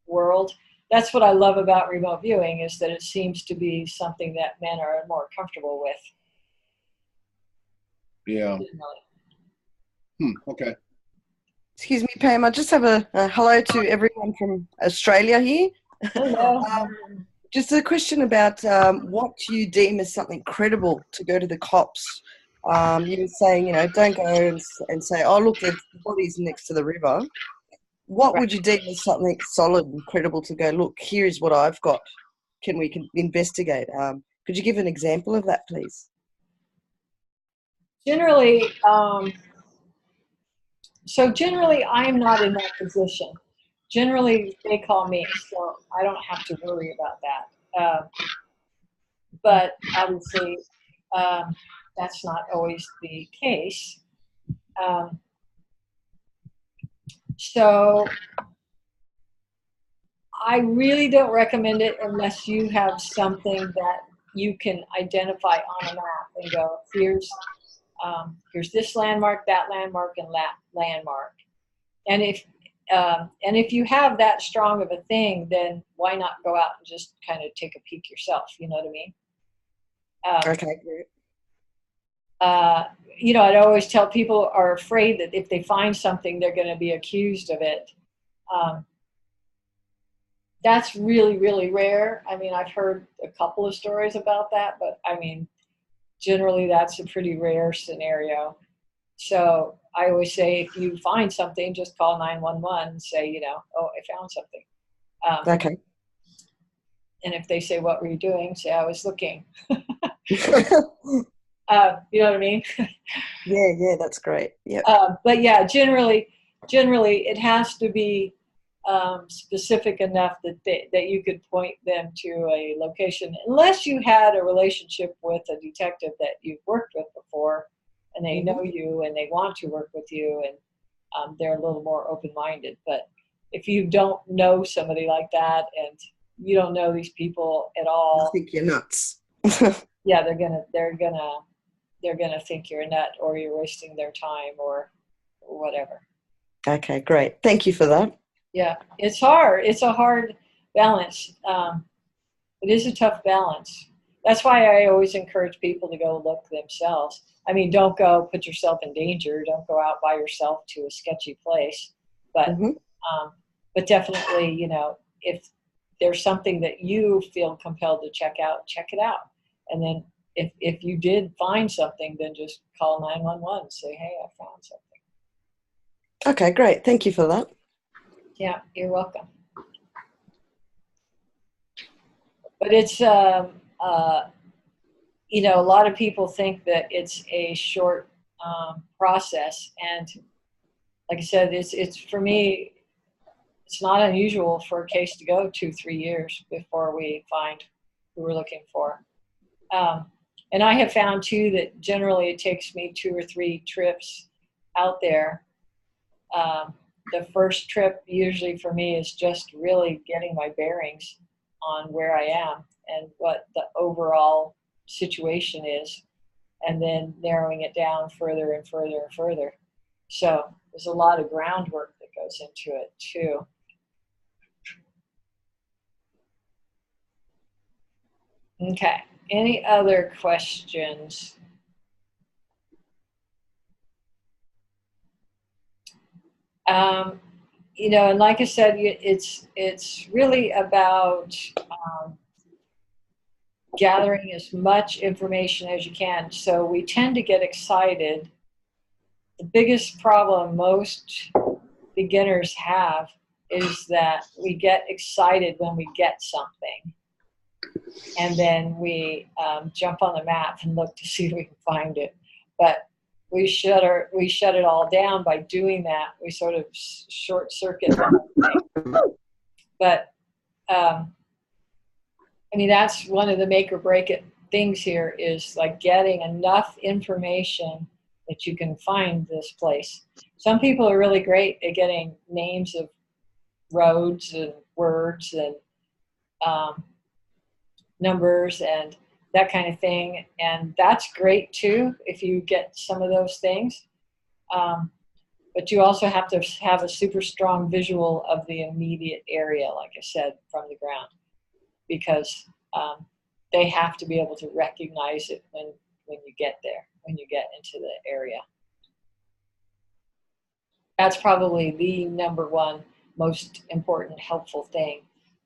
Speaker 1: world. That's what I love about remote viewing, is that it seems to be something that men are more comfortable with.
Speaker 6: Yeah. Okay.
Speaker 5: Excuse me, Pam. I just have a hello to everyone from Australia here.
Speaker 1: Hello.
Speaker 5: Just a question about what you deem as something credible to go to the cops. You were saying, don't go and say, oh, look, there's bodies next to the river. What would you deem as something solid and credible to go, look, here is what I've got. Can we investigate? Could you give an example of that, please?
Speaker 1: Generally, I'm not in that position. Generally, they call me, so I don't have to worry about that. But obviously, that's not always the case. So I really don't recommend it unless you have something that you can identify on a map and go, here's this landmark, that landmark, and that landmark. And if you have that strong of a thing, then why not go out and just kind of take a peek yourself? You know what I mean?
Speaker 5: Okay, great.
Speaker 1: I'd always tell people are afraid that if they find something, they're going to be accused of it. That's really, really rare. I mean, I've heard a couple of stories about that, but I mean, generally that's a pretty rare scenario. So I always say, if you find something, just call 911 and say, oh, I found something.
Speaker 5: Okay.
Speaker 1: And if they say, what were you doing? Say, I was looking. You know what I mean?
Speaker 5: Yeah, that's great. Yeah.
Speaker 1: But yeah, generally, it has to be specific enough that you could point them to a location, unless you had a relationship with a detective that you've worked with before, and they know you and they want to work with you, and they're a little more open-minded. But if you don't know somebody like that and you don't know these people at all,
Speaker 5: I think you're nuts.
Speaker 1: yeah, they're gonna think you're a nut, or you're wasting their time, or whatever.
Speaker 5: Okay, great. Thank you for that.
Speaker 1: Yeah, it's hard. It's a hard balance. It is a tough balance. That's why I always encourage people to go look themselves. I mean, don't go put yourself in danger. Don't go out by yourself to a sketchy place. But but definitely, if there's something that you feel compelled to check it out. And then if you did find something, then just call 911 and say, hey, I found something.
Speaker 5: Okay, great. Thank you for that.
Speaker 1: Yeah, you're welcome. But it's, you know, a lot of people think that it's a short process. And like I said, it's for me, it's not unusual for a case to go 2-3 years before we find who we're looking for. And I have found too that generally it takes me 2 or 3 trips out there. The first trip usually for me is just really getting my bearings on where I am and what the overall situation is, and then narrowing it down further and further and further. So there's a lot of groundwork that goes into it too. Okay, any other questions? You know, and like I said, it's really about gathering as much information as you can. So we tend to get excited. The biggest problem most beginners have is that we get excited when we get something. And then we jump on the map and look to see if we can find it. But we shut it all down by doing that. We sort of short circuit the whole thing. But I mean, that's one of the make or break it things here is like getting enough information that you can find this place. Some people are really great at getting names of roads and words and numbers and that kind of thing. And that's great too, if you get some of those things. But you also have to have a super strong visual of the immediate area, like I said, from the ground, because they have to be able to recognize it when you get there, when you get into the area. That's probably the number one most important helpful thing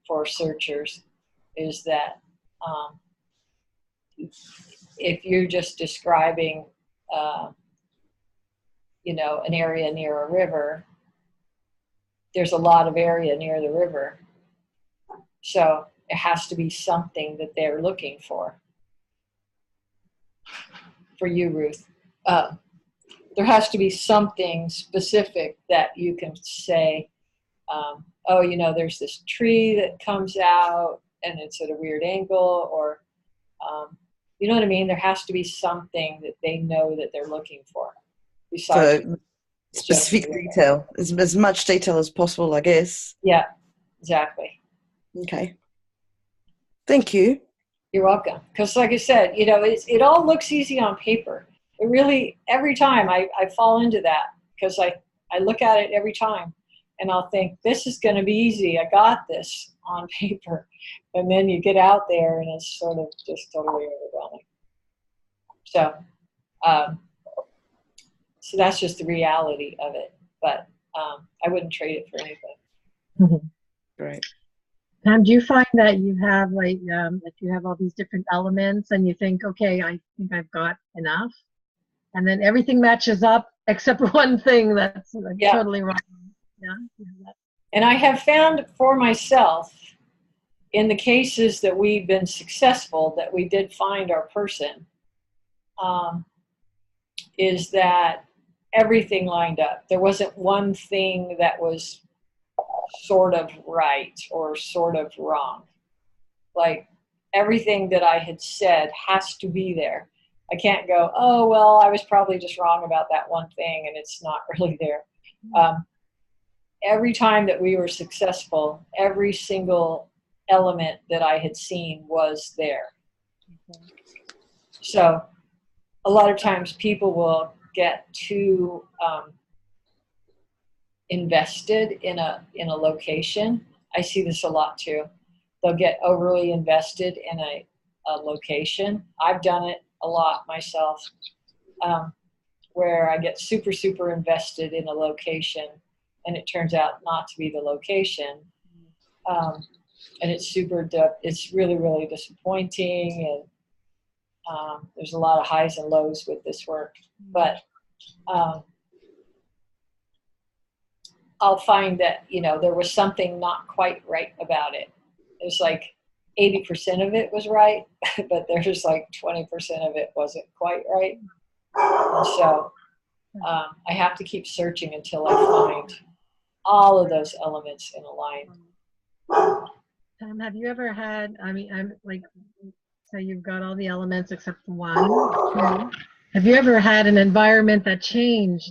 Speaker 1: for searchers is that if you're just describing, you know, an area near a river, there's a lot of area near the river. So it has to be something that they're looking for. For you, Ruth. There has to be something specific that you can say, oh, you know, there's this tree that comes out and it's at a weird angle, or, you know what I mean? There has to be something that they know that they're looking for. Besides
Speaker 5: So specific detail, as much detail as possible, I guess.
Speaker 1: Yeah, exactly.
Speaker 5: Okay. Thank you.
Speaker 1: You're welcome. Because like I said, you know, it all looks easy on paper. It really, every time I fall into that, because I look at it every time and I'll think, this is going to be easy. I got this on paper. And then you get out there and it's sort of just totally overwhelming. So, so that's just the reality of it. But I wouldn't trade it for anything.
Speaker 2: Mm-hmm.
Speaker 5: Great.
Speaker 2: Pam, do you find that you have like if you have all these different elements and you think, okay, I think I've got enough, and then everything matches up except one thing that's like totally wrong? Yeah.
Speaker 1: And I have found for myself, in the cases that we've been successful, that we did find our person, is that everything lined up. There wasn't one thing that was sort of right or sort of wrong. Like everything that I had said has to be there. I can't go, oh, well, I was probably just wrong about that one thing and it's not really there. Every time that we were successful, every single element that I had seen was there. So a lot of times people will get too invested in a location. I see this a lot too. They'll get overly invested in a location. I've done it a lot myself, where I get super, super invested in a location and it turns out not to be the location. And it's it's really, really disappointing. And there's a lot of highs and lows with this work. But I'll find that, there was something not quite right about it. It's like 80% of it was right, but there's like 20% of it wasn't quite right. And so I have to keep searching until I find all of those elements in a line.
Speaker 2: Have you ever had, I'm like, so you've got all the elements except for one. Have you ever had an environment that changed?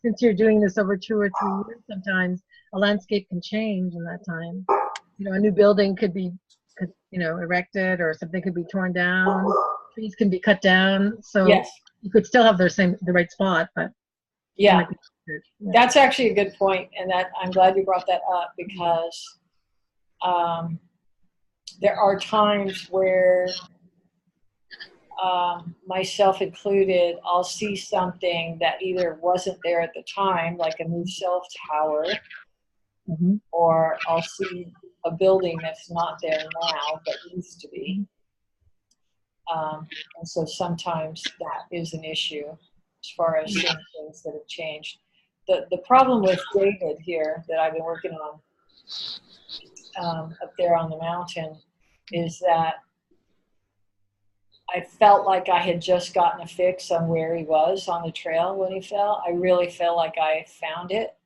Speaker 2: Since you're doing this over 2 or 3 years, sometimes a landscape can change in that time. A new building could be, erected, or something could be torn down. Trees can be cut down. So
Speaker 1: yes,
Speaker 2: you could still have the right spot, but
Speaker 1: yeah, that's actually a good point, and that I'm glad you brought that up, because there are times where, myself included, I'll see something that either wasn't there at the time, like a new cell tower, or I'll see a building that's not there now but used to be. And so sometimes that is an issue as far as seeing things that have changed. The problem with David here that I've been working on up there on the mountain is that I felt like I had just gotten a fix on where he was on the trail when he fell. I really feel like I found it,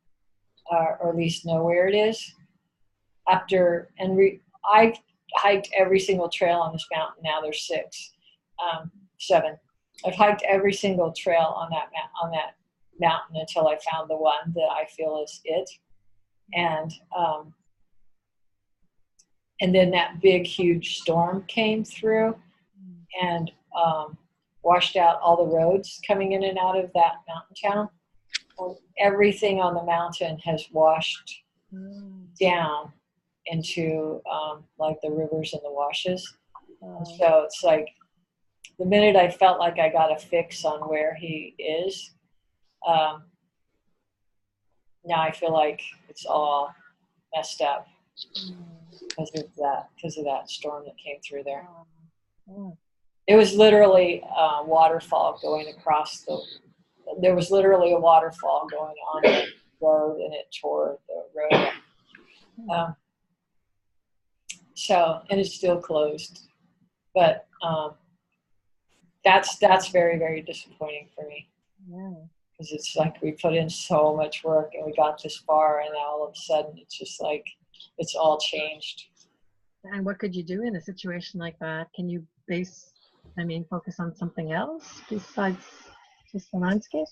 Speaker 1: or at least know where it is. I hiked every single trail on this mountain. Now there's 7. I've hiked every single trail on that mountain until I found the one that I feel is it. And then that big, huge storm came through and washed out all the roads coming in and out of that mountain town. And everything on the mountain has washed down into like the rivers and the washes. And so it's like the minute I felt like I got a fix on where he is, now I feel like it's all messed up because of that storm that came through there. It was literally a waterfall going across there was literally a waterfall going on the road, and it tore the road up. And it's still closed. But that's very, very disappointing for me. Because it's like we put in so much work and we got this far, and now all of a sudden it's just like it's all changed.
Speaker 2: And what could you do in a situation like that? Can you focus on something else besides just the landscape?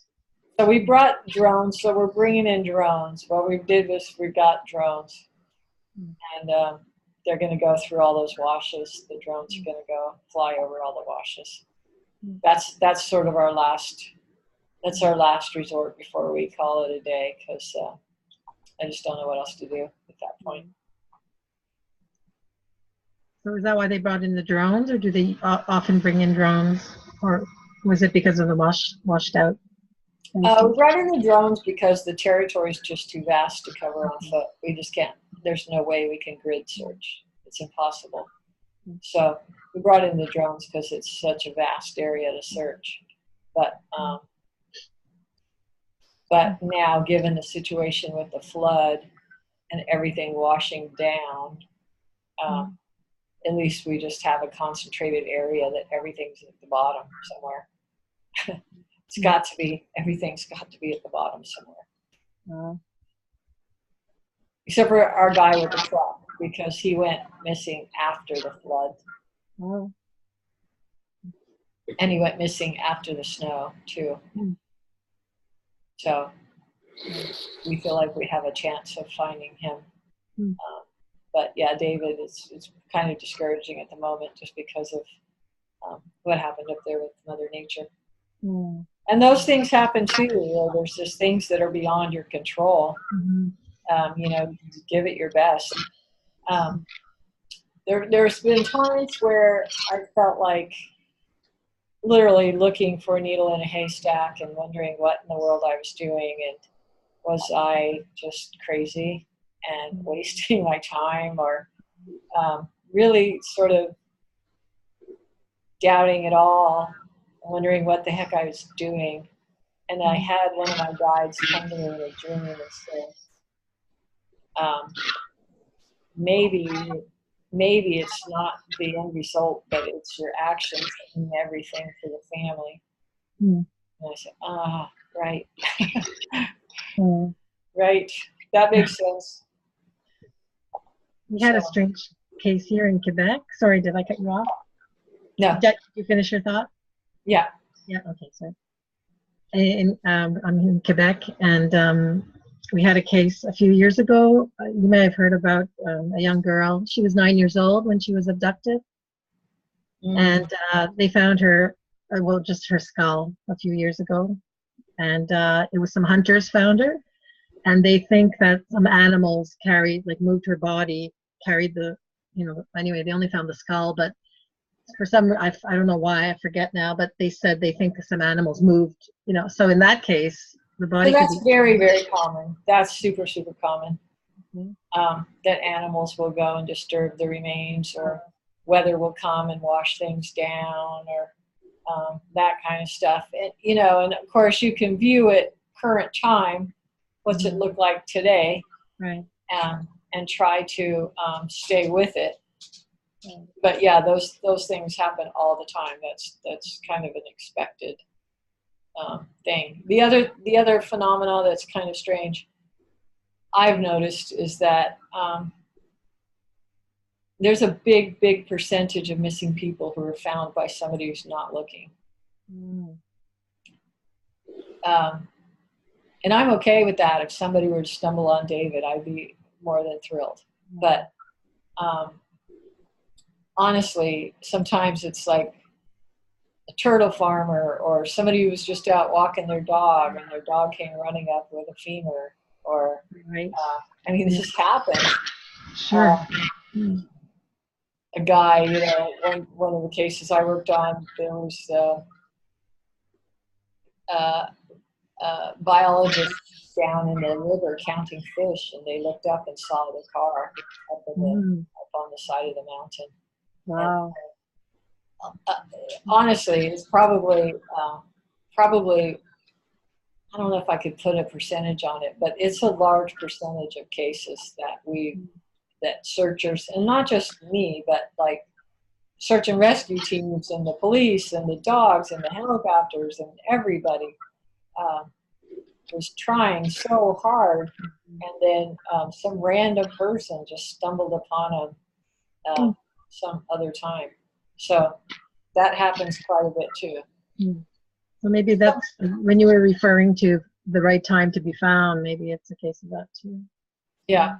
Speaker 1: So we brought drones, so we're bringing in drones. What we did was we got drones, and they're going to go through all those washes. The drones are going to go fly over all the washes. That's sort of our last resort before we call it a day, because I just don't know what else to do at that point.
Speaker 2: So is that why they brought in the drones, or do they often bring in drones, or was it because of the washed out?
Speaker 1: We brought in the drones because the territory is just too vast to cover on foot. We just can't. There's no way we can grid search. It's impossible. So we brought in the drones because it's such a vast area to search. But now, given the situation with the flood and everything washing down, at least we just have a concentrated area that everything's at the bottom somewhere. Everything's got to be at the bottom somewhere. Except for our guy with the truck, because he went missing after the flood. And he went missing after the snow, too. So we feel like we have a chance of finding him. But yeah, David, it's kind of discouraging at the moment just because of what happened up there with Mother Nature. And those things happen too. There's just things that are beyond your control. Give it your best. There's been times where I felt like literally looking for a needle in a haystack and wondering what in the world I was doing, and was I just crazy? and wasting my time, or really sort of doubting it all, wondering what the heck I was doing. And I had one of my guides come to me in a dream and say, maybe it's not the end result, but it's your actions that mean everything for the family. And I said, right. Right. That makes sense.
Speaker 2: We had a strange case here in Quebec. Sorry, did I cut you off?
Speaker 1: No.
Speaker 2: Did you finish your thought?
Speaker 1: Yeah.
Speaker 2: Yeah, okay, sorry. I'm in Quebec, and we had a case a few years ago. You may have heard about a young girl. She was 9 years old when she was abducted. And they found her, well, just her skull a few years ago. And it was some hunters found her. And they think that some animals moved her body, carried the, anyway, they only found the skull, but for some, I don't know why, I forget now, but they said they think some animals moved, so in that case, the body
Speaker 1: So that's
Speaker 2: could be
Speaker 1: very, very common. That's super, super common. That animals will go and disturb the remains, or weather will come and wash things down, or that kind of stuff. And, and of course you can view it current time. What's it look like today?
Speaker 2: Right.
Speaker 1: And try to stay with it. But yeah, those things happen all the time. That's kind of an expected thing. The other phenomena that's kind of strange I've noticed is that there's a big percentage of missing people who are found by somebody who's not looking. And I'm okay with that. If somebody were to stumble on David, I'd be more than thrilled. But honestly, sometimes it's like a turtle farmer or somebody who was just out walking their dog and their dog came running up with a femur, or this just happened.
Speaker 2: Sure.
Speaker 1: A guy, one of the cases I worked on, there was biologists down in the river counting fish, and they looked up and saw the car up on the side of the mountain.
Speaker 2: Wow.
Speaker 1: Honestly, it's probably I don't know if I could put a percentage on it, but it's a large percentage of cases that searchers, and not just me, but like search and rescue teams and the police and the dogs and the helicopters and everybody was trying so hard, and then some random person just stumbled upon them some other time. So that happens quite a bit too.
Speaker 2: So maybe that's when you were referring to the right time to be found, maybe it's a case of that too.
Speaker 1: Yeah.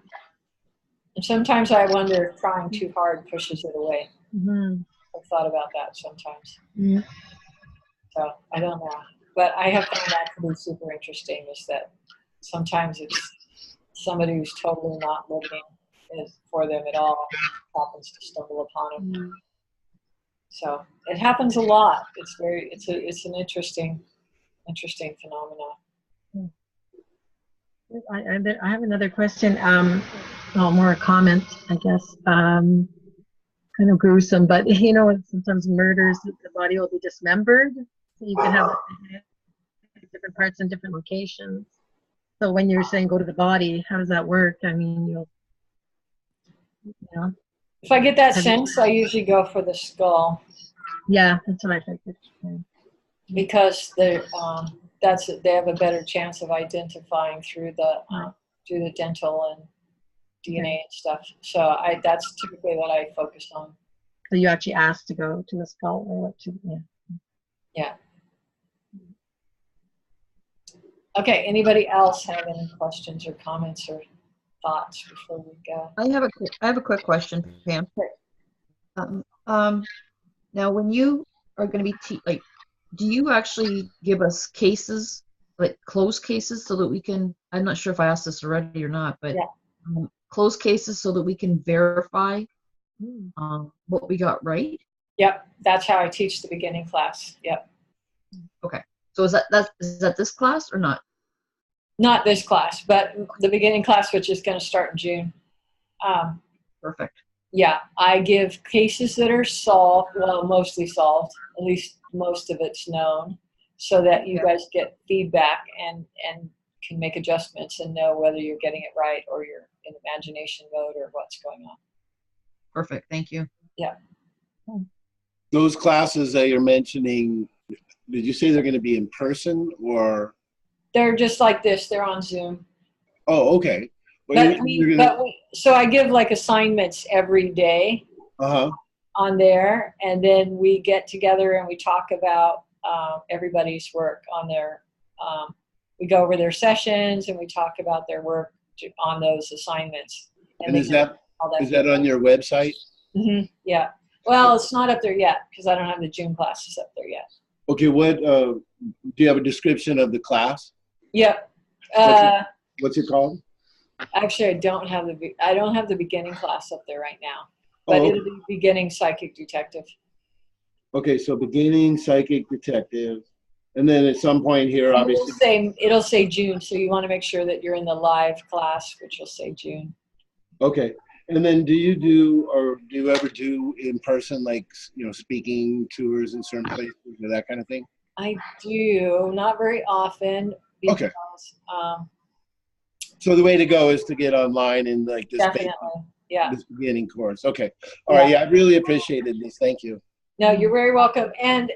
Speaker 1: And sometimes I wonder if trying too hard pushes it away. I've thought about that sometimes. So I don't know. But I have found that to be super interesting, is that sometimes it's somebody who's totally not looking for them at all happens to stumble upon them. So it happens a lot. It's an interesting phenomenon.
Speaker 2: I have another question. More a comment, I guess. Kind of gruesome, but sometimes murders, the body will be dismembered. So you can have different parts in different locations. So when you're saying go to the body, how does that work? I mean,
Speaker 1: if I get that sense, I usually go for the skull.
Speaker 2: Yeah, that's what I figured.
Speaker 1: Because they have a better chance of identifying through the dental and DNA and stuff. So that's typically what I focus on.
Speaker 2: So you actually asked to go to the skull, or what?
Speaker 1: Yeah. Okay. Anybody else have any questions or comments or thoughts before we go?
Speaker 3: I have a quick question, Pam.
Speaker 1: Sure.
Speaker 3: Now, when you are going to be do you actually give us cases, like closed cases, so that we can? I'm not sure if I asked this already or not, but closed cases so that we can verify what we got right.
Speaker 1: Yep, that's how I teach the beginning class. Yep.
Speaker 3: Okay. So is that this class or not?
Speaker 1: Not this class, but the beginning class, which is going to start in June.
Speaker 3: Perfect.
Speaker 1: Yeah, I give cases that are solved, well, mostly solved, at least most of it's known, so that you guys get feedback and can make adjustments and know whether you're getting it right or you're in imagination mode or what's going on.
Speaker 3: Perfect. Thank you.
Speaker 1: Yeah.
Speaker 6: Those classes that you're mentioning, did you say they're going to be in person or?
Speaker 1: They're just like this. They're on Zoom.
Speaker 6: Oh, okay.
Speaker 1: So I give like assignments every day on there, and then we get together and we talk about everybody's work on their. We go over their sessions and we talk about their work on those assignments.
Speaker 6: And is that on your website?
Speaker 1: Mm-hmm. Yeah. Well, it's not up there yet because I don't have the June classes up there yet.
Speaker 6: Okay. What do you have a description of the class?
Speaker 1: Yep.
Speaker 6: What's it called?
Speaker 1: Actually, I don't have the beginning class up there right now, but it'll be beginning psychic detective.
Speaker 6: Okay, so beginning psychic detective, and then at some point here, obviously,
Speaker 1: it'll say June. So you want to make sure that you're in the live class, which will say June.
Speaker 6: Okay, and then do you ever do in person, like speaking tours in certain places or that kind of thing?
Speaker 1: I do, not very often. Because,
Speaker 6: okay. So the way to go is to get online and like this, this beginning course. Okay. All right. Yeah, I really appreciated this. Thank you.
Speaker 1: No, you're very welcome. And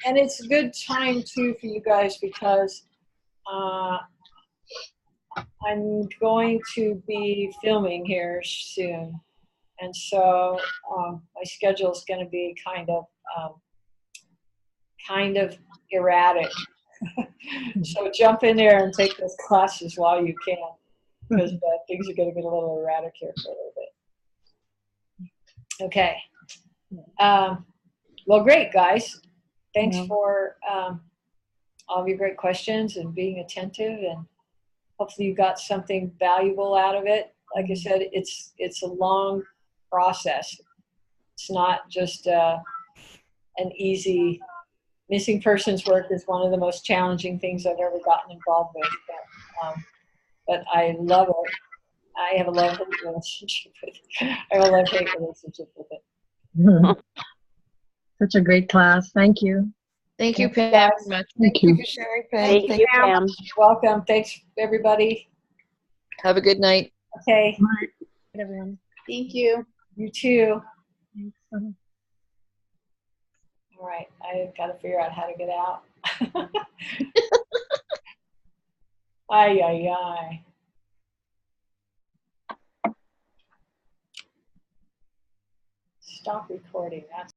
Speaker 1: it's a good time too for you guys because I'm going to be filming here soon. And so my schedule is going to be kind of erratic. So jump in there and take those classes while you can, because things are going to get a little erratic here for a little bit. Okay. Well, great, guys. Thanks for all of your great questions and being attentive, and hopefully you got something valuable out of it. Like I said, it's a long process. It's not just an easy. Missing persons work is one of the most challenging things I've ever gotten involved with, but I love it. I have a love-hate relationship with it. I have a love-hate relationship with it.
Speaker 2: Such a great class. Thank you.
Speaker 3: Thank you, Pam, very much.
Speaker 5: Thank you for sharing, Pam.
Speaker 7: Thank you, Pam.
Speaker 1: You're welcome. Thanks, everybody.
Speaker 3: Have a good night.
Speaker 1: Okay.
Speaker 2: Good, everyone.
Speaker 4: Thank you.
Speaker 1: You too.
Speaker 2: Thanks.
Speaker 1: All right. I've got to figure out how to get out. Ay, ay, ay. Stop recording. That's